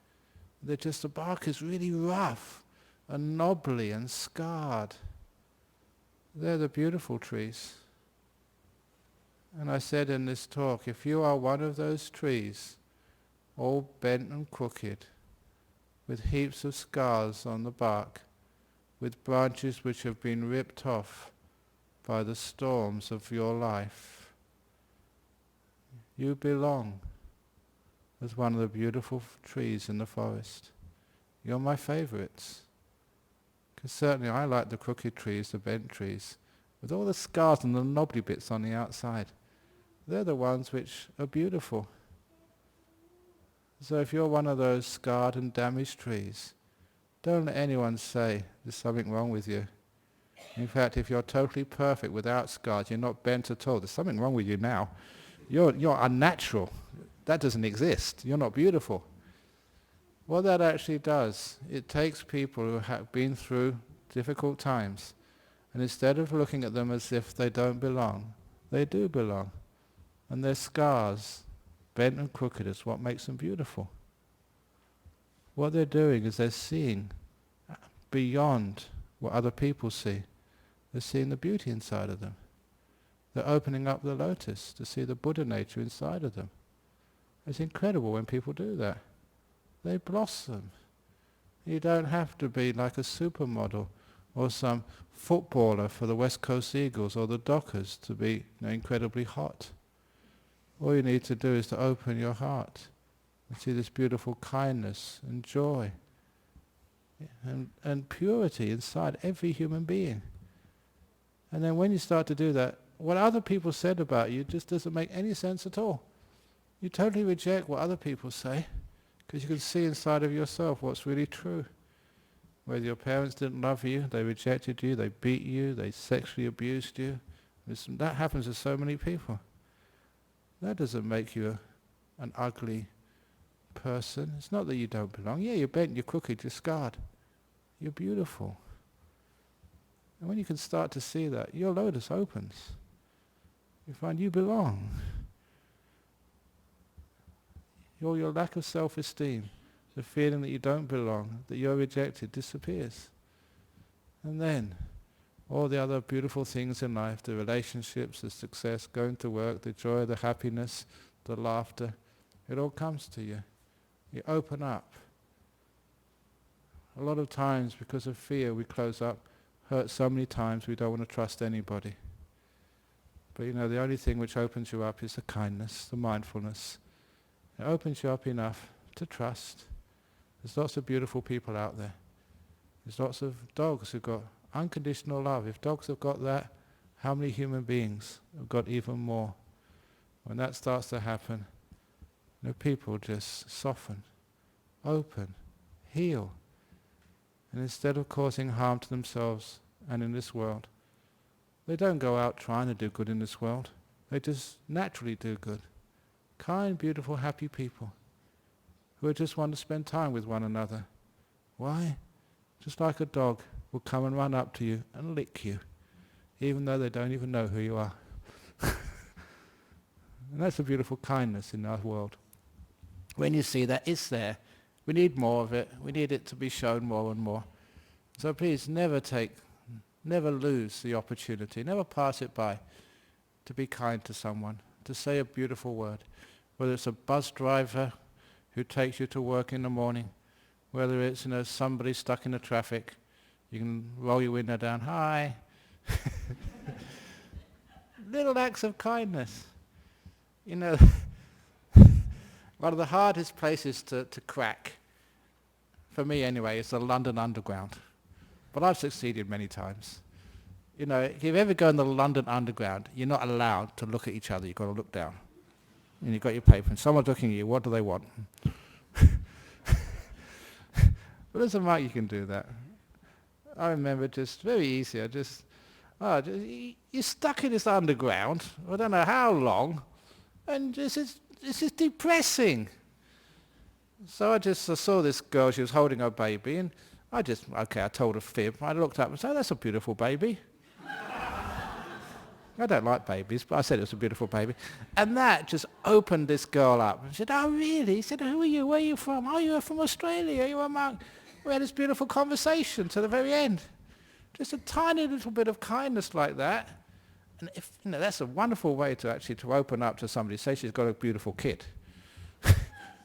the bark is really rough and knobbly and scarred. They're the beautiful trees. And I said in this talk, if you are one of those trees all bent and crooked, with heaps of scars on the bark, with branches which have been ripped off by the storms of your life. You belong as one of the beautiful trees in the forest. You're my favourites. Because certainly I like the crooked trees, the bent trees, with all the scars and the knobbly bits on the outside. They're the ones which are beautiful. So if you're one of those scarred and damaged trees, don't let anyone say there's something wrong with you. In fact, if you're totally perfect without scars, you're not bent at all, there's something wrong with you now. You're unnatural. That doesn't exist. You're not beautiful. What that actually does, it takes people who have been through difficult times, and instead of looking at them as if they don't belong, they do belong. And their scars, bent and crooked, is what makes them beautiful. What they're doing is they're seeing beyond what other people see. They're seeing the beauty inside of them. They're opening up the lotus to see the Buddha nature inside of them. It's incredible when people do that. They blossom. You don't have to be like a supermodel or some footballer for the West Coast Eagles or the Dockers to be incredibly hot. All you need to do is to open your heart and see this beautiful kindness and joy and purity inside every human being. And then when you start to do that, what other people said about you just doesn't make any sense at all. You totally reject what other people say because you can see inside of yourself what's really true. Whether your parents didn't love you, they rejected you, they beat you, they sexually abused you. That happens to so many people. That doesn't make you an ugly person. It's not that you don't belong. Yeah, you're bent, you're crooked, you're scarred. You're beautiful. And when you can start to see that, your lotus opens. You find you belong. Your lack of self-esteem, the feeling that you don't belong, that you're rejected, disappears. And then all the other beautiful things in life, the relationships, the success, going to work, the joy, the happiness, the laughter, it all comes to you. You open up. A lot of times, because of fear, we close up, hurt so many times we don't want to trust anybody. But the only thing which opens you up is the kindness, the mindfulness. It opens you up enough to trust. There's lots of beautiful people out there. There's lots of dogs who've got unconditional love. If dogs have got that, how many human beings have got even more? When that starts to happen, people just soften, open, heal. And instead of causing harm to themselves and in this world, they don't go out trying to do good in this world. They just naturally do good. Kind, beautiful, happy people who just want to spend time with one another. Why? Just like a dog will come and run up to you and lick you, even though they don't even know who you are. And that's a beautiful kindness in our world. When you see that, it's there. We need more of it. We need it to be shown more and more. So please never lose the opportunity, never pass it by to be kind to someone, to say a beautiful word. Whether it's a bus driver who takes you to work in the morning, whether it's somebody stuck in the traffic, you can roll your window down, hi. Little acts of kindness. One of the hardest places to crack, for me anyway, is the London Underground. But I've succeeded many times. If you ever go in the London Underground, you're not allowed to look at each other, you've got to look down. And you've got your paper, and someone's looking at you, what do they want? But there's a mark you can do that. I remember just very easy, you're stuck in this underground, I don't know how long, and this is depressing. So I saw this girl, she was holding her baby, and I told a fib. I looked up and said, that's a beautiful baby. I don't like babies, but I said it was a beautiful baby. And that just opened this girl up. And she said, oh, really? He said, who are you? Where are you from? Oh, you're from Australia. You're a monk. We had this beautiful conversation to the very end. Just a tiny little bit of kindness like that. And that's a wonderful way to open up to somebody. Say she's got a beautiful kid.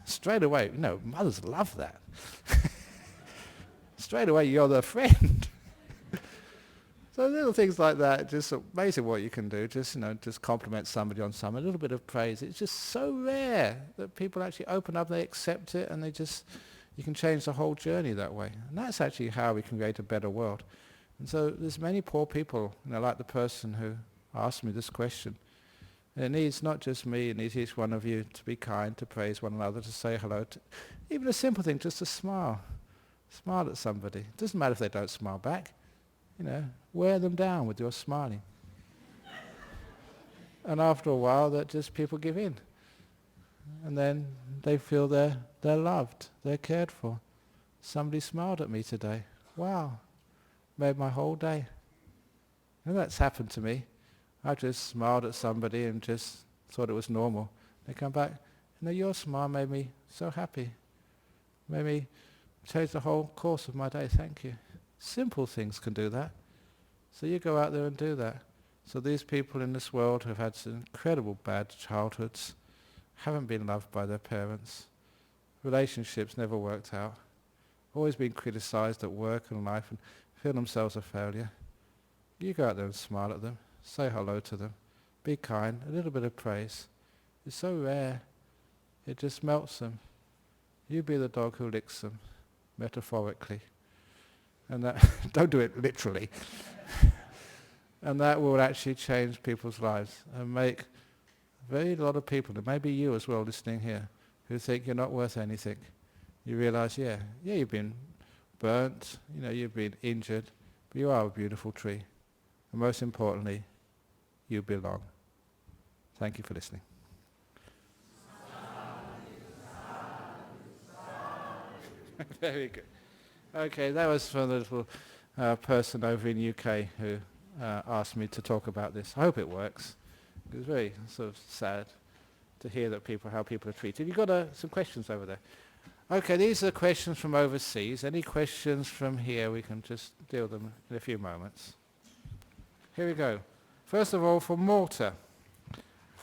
straight away, mothers love that. Straight away, you're their friend. So little things like that, just amazing what you can do. Just compliment somebody on something, a little bit of praise. It's just so rare that people actually open up, they accept it, and you can change the whole journey that way. And that's actually how we can create a better world. And so there's many poor people, like the person who asked me this question. And it needs not just me, it needs each one of you to be kind, to praise one another, to say hello. Even a simple thing, just a smile. Smile at somebody. It doesn't matter if they don't smile back. Wear them down with your smiling. And after a while, that just people give in. And then they feel they're loved, they're cared for. Somebody smiled at me today. Wow, made my whole day. And that's happened to me. I just smiled at somebody and just thought it was normal. They come back, your smile made me so happy. Made me change the whole course of my day, thank you. Simple things can do that. So you go out there and do that. So these people in this world who have had some incredible bad childhoods, haven't been loved by their parents, relationships never worked out, always been criticized at work and life and feel themselves a failure. You go out there and smile at them, say hello to them, be kind, a little bit of praise. It's so rare, it just melts them. You be the dog who licks them, metaphorically. And that, don't do it literally. And that will actually change people's lives and make a lot of people, and maybe you as well listening here, who think you're not worth anything. You realize, you've been burnt, you've been injured, but you are a beautiful tree. And most importantly, you belong. Thank you for listening. Very good. Okay, that was from the little person over in UK who asked me to talk about this. I hope it works. It was very sort of sad to hear that how people are treated. You've got some questions over there. Okay, these are questions from overseas. Any questions from here? We can just deal with them in a few moments. Here we go. First of all, from Malta.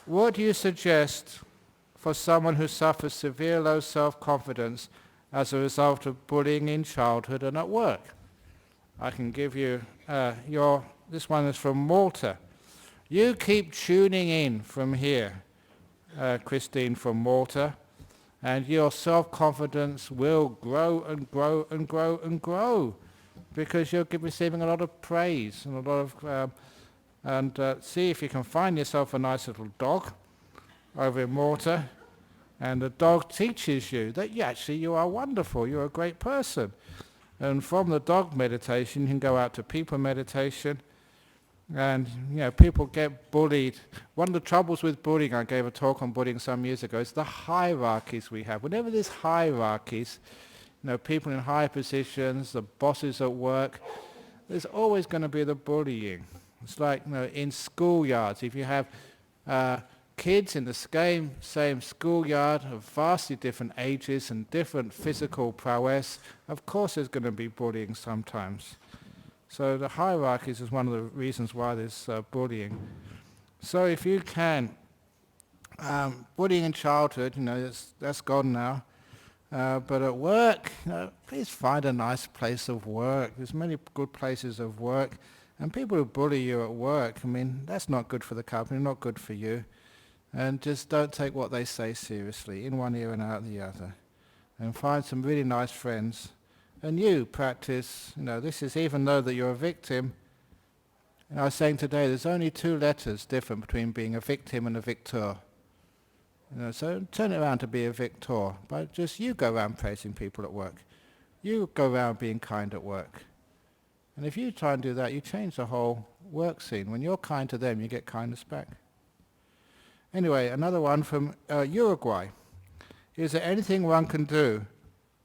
What do you suggest for someone who suffers severe low self-confidence as a result of bullying in childhood and at work? I can give you this one is from Malta. You keep tuning in from here, Christine from Malta, and your self-confidence will grow and grow and grow and grow because you're receiving a lot of praise and a lot of see if you can find yourself a nice little dog over in Malta. And the dog teaches you that you are wonderful, you're a great person. And from the dog meditation, you can go out to people meditation. And, people get bullied. One of the troubles with bullying, I gave a talk on bullying some years ago, is the hierarchies we have. Whenever there's hierarchies, people in high positions, the bosses at work, there's always going to be the bullying. It's like, in schoolyards, if you have kids in the same schoolyard of vastly different ages and different physical prowess, of course there's going to be bullying sometimes. So the hierarchies is one of the reasons why there's bullying. So if you can, bullying in childhood, that's gone now. But at work, please find a nice place of work. There's many good places of work. And people who bully you at work, that's not good for the company, not good for you. And just don't take what they say seriously, in one ear and out the other. And find some really nice friends. And you practice, this is even though that you're a victim. And I was saying today, there's only 2 letters different between being a victim and a victor. So turn it around to be a victor. But just you go around praising people at work. You go around being kind at work. And if you try and do that, you change the whole work scene. When you're kind to them, you get kindness back. Anyway, another one from Uruguay. Is there anything one can do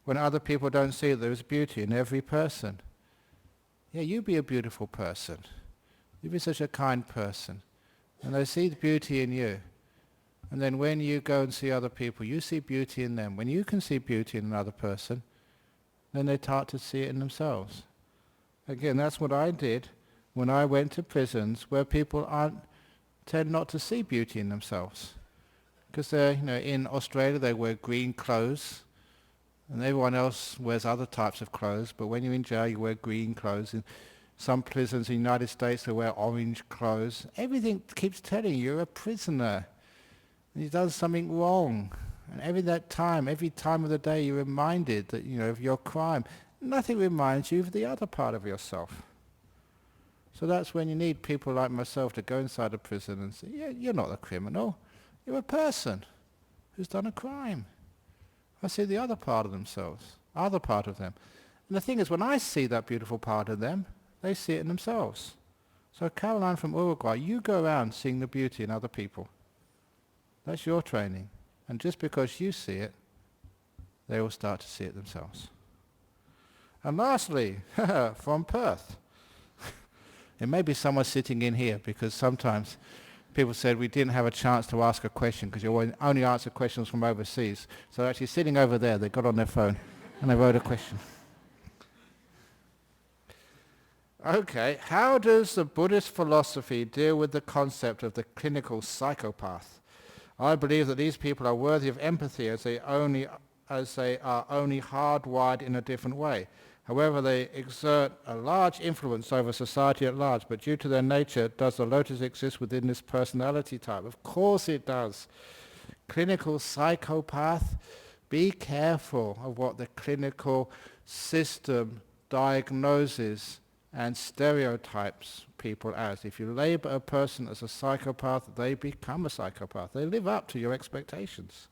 when other people don't see that there is beauty in every person? Yeah, you be a beautiful person. You be such a kind person. And they see the beauty in you. And then when you go and see other people, you see beauty in them. When you can see beauty in another person, then they start to see it in themselves. Again, that's what I did when I went to prisons where people tend not to see beauty in themselves. Because they're, in Australia they wear green clothes, and everyone else wears other types of clothes, but when you're in jail you wear green clothes. In some prisons in the United States they wear orange clothes. Everything keeps telling you you're a prisoner, and you've done something wrong. And every time of the day you're reminded that, of your crime. Nothing reminds you of the other part of yourself. So that's when you need people like myself to go inside a prison and say, yeah, you're not a criminal. You're a person who's done a crime. I see the other part of themselves, other part of them. And the thing is, when I see that beautiful part of them, they see it in themselves. So Caroline from Uruguay, you go around seeing the beauty in other people. That's your training. And just because you see it, they will start to see it themselves. And lastly, from Perth. It may be someone sitting in here, because sometimes people said we didn't have a chance to ask a question because you only answer questions from overseas. So actually sitting over there, they got on their phone and they wrote a question. Okay, how does the Buddhist philosophy deal with the concept of the clinical psychopath? I believe that these people are worthy of empathy as they are only hardwired in a different way. However, they exert a large influence over society at large, but due to their nature, does the lotus exist within this personality type? Of course it does. Clinical psychopath, be careful of what the clinical system diagnoses and stereotypes people as. If you label a person as a psychopath, they become a psychopath. They live up to your expectations.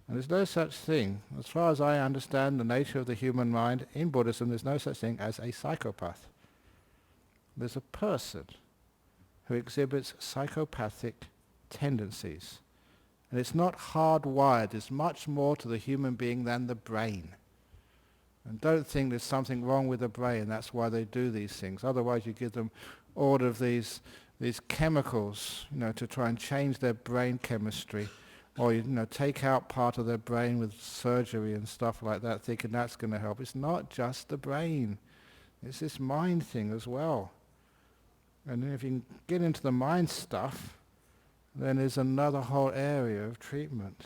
And there's no such thing, as far as I understand the nature of the human mind, in Buddhism there's no such thing as a psychopath. There's a person who exhibits psychopathic tendencies. And it's not hardwired, there's much more to the human being than the brain. And don't think there's something wrong with the brain, that's why they do these things. Otherwise you give them all of these chemicals, to try and change their brain chemistry. Or take out part of their brain with surgery and stuff like that, thinking that's going to help. It's not just the brain. It's this mind thing as well. And if you can get into the mind stuff, then there's another whole area of treatment.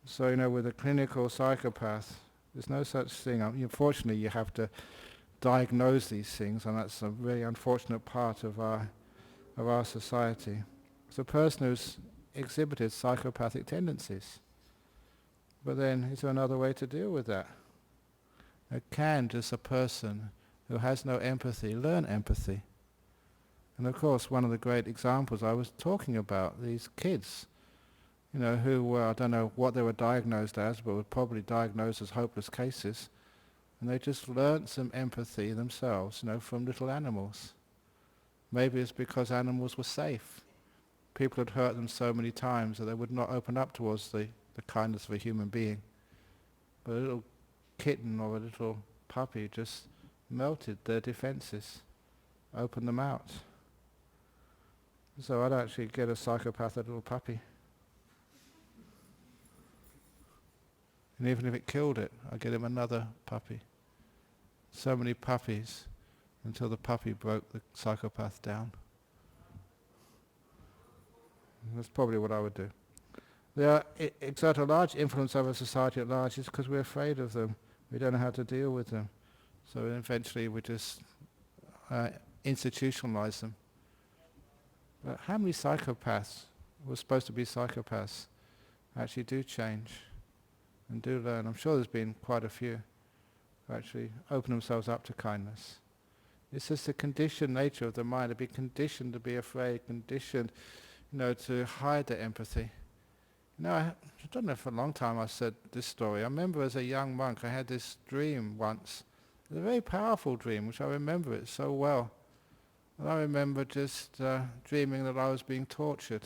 So, with a clinical psychopath, there's no such thing. Unfortunately, you have to diagnose these things, and that's a really unfortunate part of our society. It's a person who's exhibited psychopathic tendencies. But then, is there another way to deal with that? Can just a person who has no empathy learn empathy? And of course, one of the great examples I was talking about, these kids, who were, I don't know what they were diagnosed as, but were probably diagnosed as hopeless cases, and they just learnt some empathy themselves, from little animals. Maybe it's because animals were safe. People had hurt them so many times that they would not open up towards the kindness of a human being. But a little kitten or a little puppy just melted their defenses, opened them out. So I'd actually get a psychopath, a little puppy. And even if it killed it, I'd get him another puppy. So many puppies until the puppy broke the psychopath down. That's probably what I would do. They exert a large influence over society at large. It's because we're afraid of them. We don't know how to deal with them. So eventually we just institutionalize them. But how many psychopaths who are supposed to be psychopaths actually do change and do learn? I'm sure there's been quite a few who actually open themselves up to kindness. It's just the conditioned nature of the mind, to be conditioned to be afraid, conditioned to hide the empathy. I don't know, for a long time I said this story. I remember as a young monk I had this dream once. It was a very powerful dream, which I remember it so well. And I remember just dreaming that I was being tortured.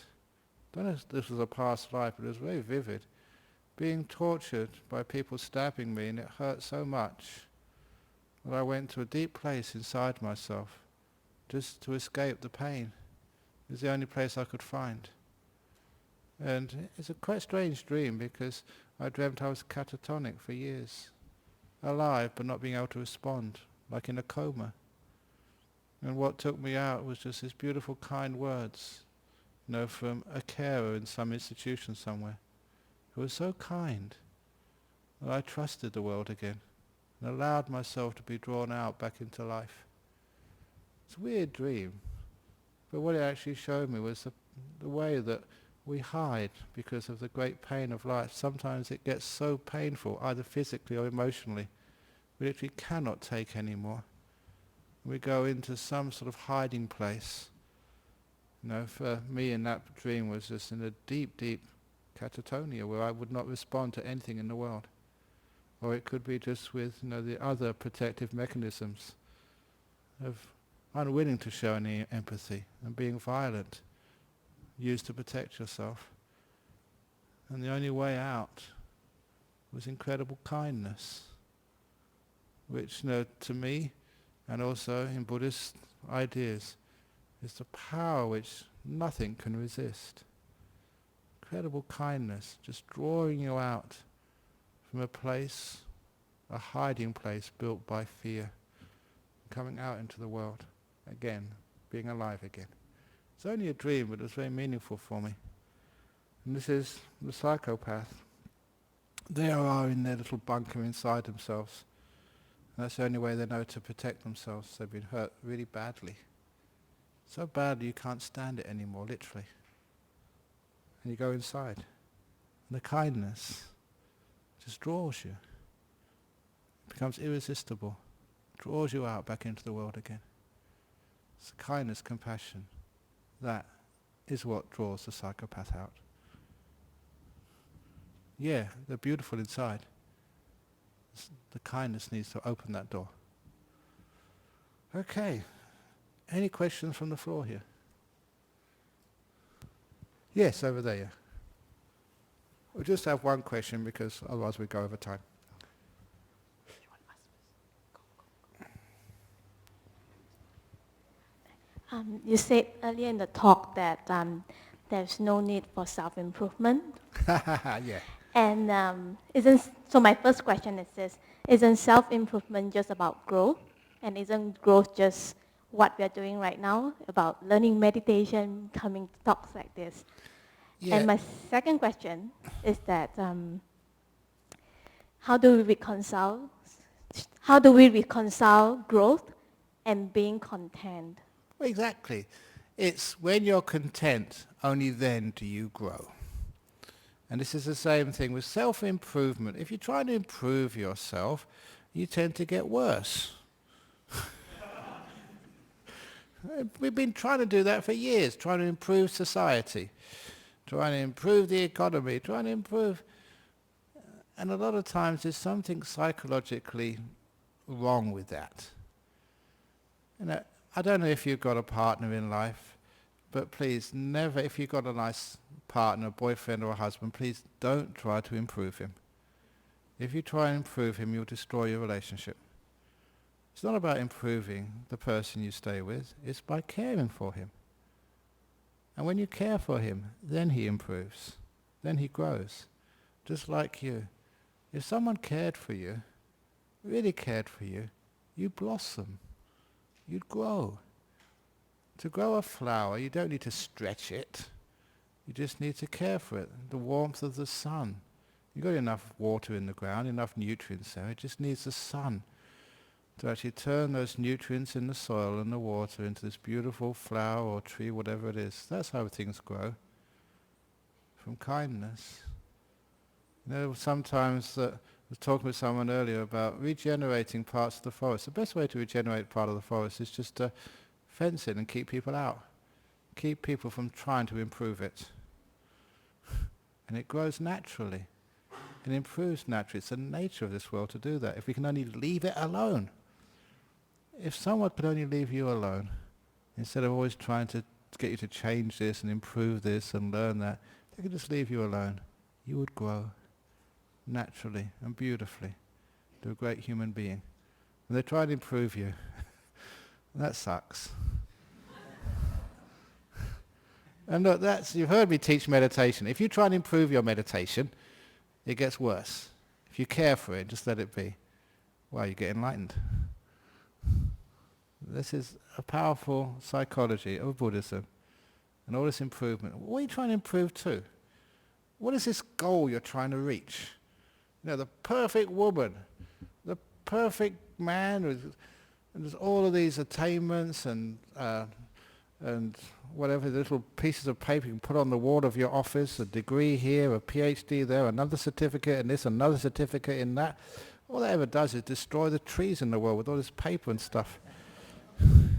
I don't know if this was a past life, but it was very vivid. Being tortured by people stabbing me, and it hurt so much that I went to a deep place inside myself just to escape the pain. It was the only place I could find. And it's a quite strange dream, because I dreamt I was catatonic for years, alive but not being able to respond, like in a coma. And what took me out was just these beautiful kind words, from a carer in some institution somewhere, who was so kind that I trusted the world again and allowed myself to be drawn out back into life. It's a weird dream, but what it actually showed me was the way that we hide because of the great pain of life. Sometimes it gets so painful, either physically or emotionally, we literally cannot take anymore. We go into some sort of hiding place. For me in that dream was just in a deep, deep catatonia where I would not respond to anything in the world. Or it could be just with the other protective mechanisms of unwilling to show any empathy and being violent, used to protect yourself. And the only way out was incredible kindness, which to me, and also in Buddhist ideas, is the power which nothing can resist. Incredible kindness, just drawing you out from a place, a hiding place built by fear, coming out into the world again, being alive again. It's only a dream, but it was very meaningful for me. And this is the psychopath. They are in their little bunker inside themselves. And that's the only way they know to protect themselves. They've been hurt really badly. So badly you can't stand it anymore, literally. And you go inside. And the kindness just draws you. It becomes irresistible. Draws you out back into the world again. It's kindness, compassion. That is what draws the psychopath out. Yeah, they're beautiful inside. The kindness needs to open that door. Okay. Any questions from the floor here? Yes, over there. Yeah. We'll just have one question because otherwise we go over time. You said earlier in the talk that there's no need for self-improvement. Yeah. And so my first question is this: isn't self-improvement just about growth? And isn't growth just what we are doing right now, about learning meditation, coming to talks like this? Yeah. And my second question is that how do we reconcile growth and being content? Well, exactly. It's when you're content, only then do you grow. And this is the same thing with self-improvement. If you're trying to improve yourself, you tend to get worse. We've been trying to do that for years, trying to improve society, trying to improve the economy, trying to improve... And a lot of times there's something psychologically wrong with that. I don't know if you've got a partner in life, but please never, if you've got a nice partner, boyfriend or a husband, please don't try to improve him. If you try and improve him, you'll destroy your relationship. It's not about improving the person you stay with, it's by caring for him. And when you care for him, then he improves, then he grows, just like you. If someone cared for you, really cared for you, you blossom. You'd grow. To grow a flower, you don't need to stretch it. You just need to care for it. The warmth of the sun. You've got enough water in the ground, enough nutrients there. It just needs the sun to actually turn those nutrients in the soil and the water into this beautiful flower or tree, whatever it is. That's how things grow. From kindness. Sometimes I was talking with someone earlier about regenerating parts of the forest. The best way to regenerate part of the forest is just to fence it and keep people out. Keep people from trying to improve it. And it grows naturally. It improves naturally. It's the nature of this world to do that. If we can only leave it alone. If someone could only leave you alone, instead of always trying to get you to change this and improve this and learn that, they could just leave you alone. You would grow naturally and beautifully to a great human being. And they try to improve you. That sucks. And look, you've heard me teach meditation. If you try and improve your meditation, it gets worse. If you care for it, just let it be. Well, you get enlightened. This is a powerful psychology of Buddhism. and all this improvement. What are you trying to improve to? What is this goal you're trying to reach? You know, the perfect woman, the perfect man, and there's all of these attainments and whatever, the little pieces of paper you can put on the wall of your office, a degree here, a PhD there, another certificate in this, another certificate in that. All that ever does is destroy the trees in the world with all this paper and stuff. And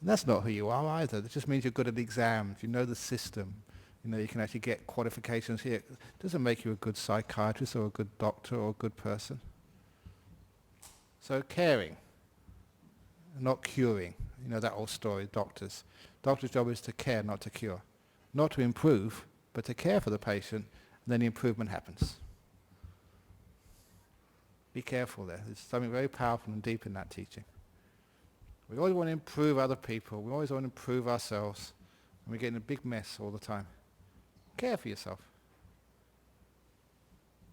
that's not who you are either. It just means you're good at exams, you know the system. You know, you can actually get qualifications here. It doesn't make you a good psychiatrist or a good doctor or a good person. So caring, not curing. You know that old story, doctors. Doctor's job is to care, not to cure. Not to improve, but to care for the patient, and then the improvement happens. Be careful there. There's something very powerful and deep in that teaching. We always want to improve other people. We always want to improve ourselves. And we get in a big mess all the time. Care for yourself.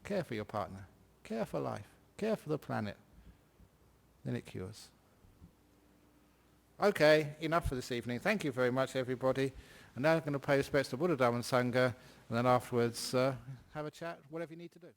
Care for your partner. Care for life. Care for the planet. Then it cures. Okay, enough for this evening. Thank you very much, everybody. And now I'm going to pay respects to Buddha, Dhamma and Sangha, and then afterwards have a chat, whatever you need to do.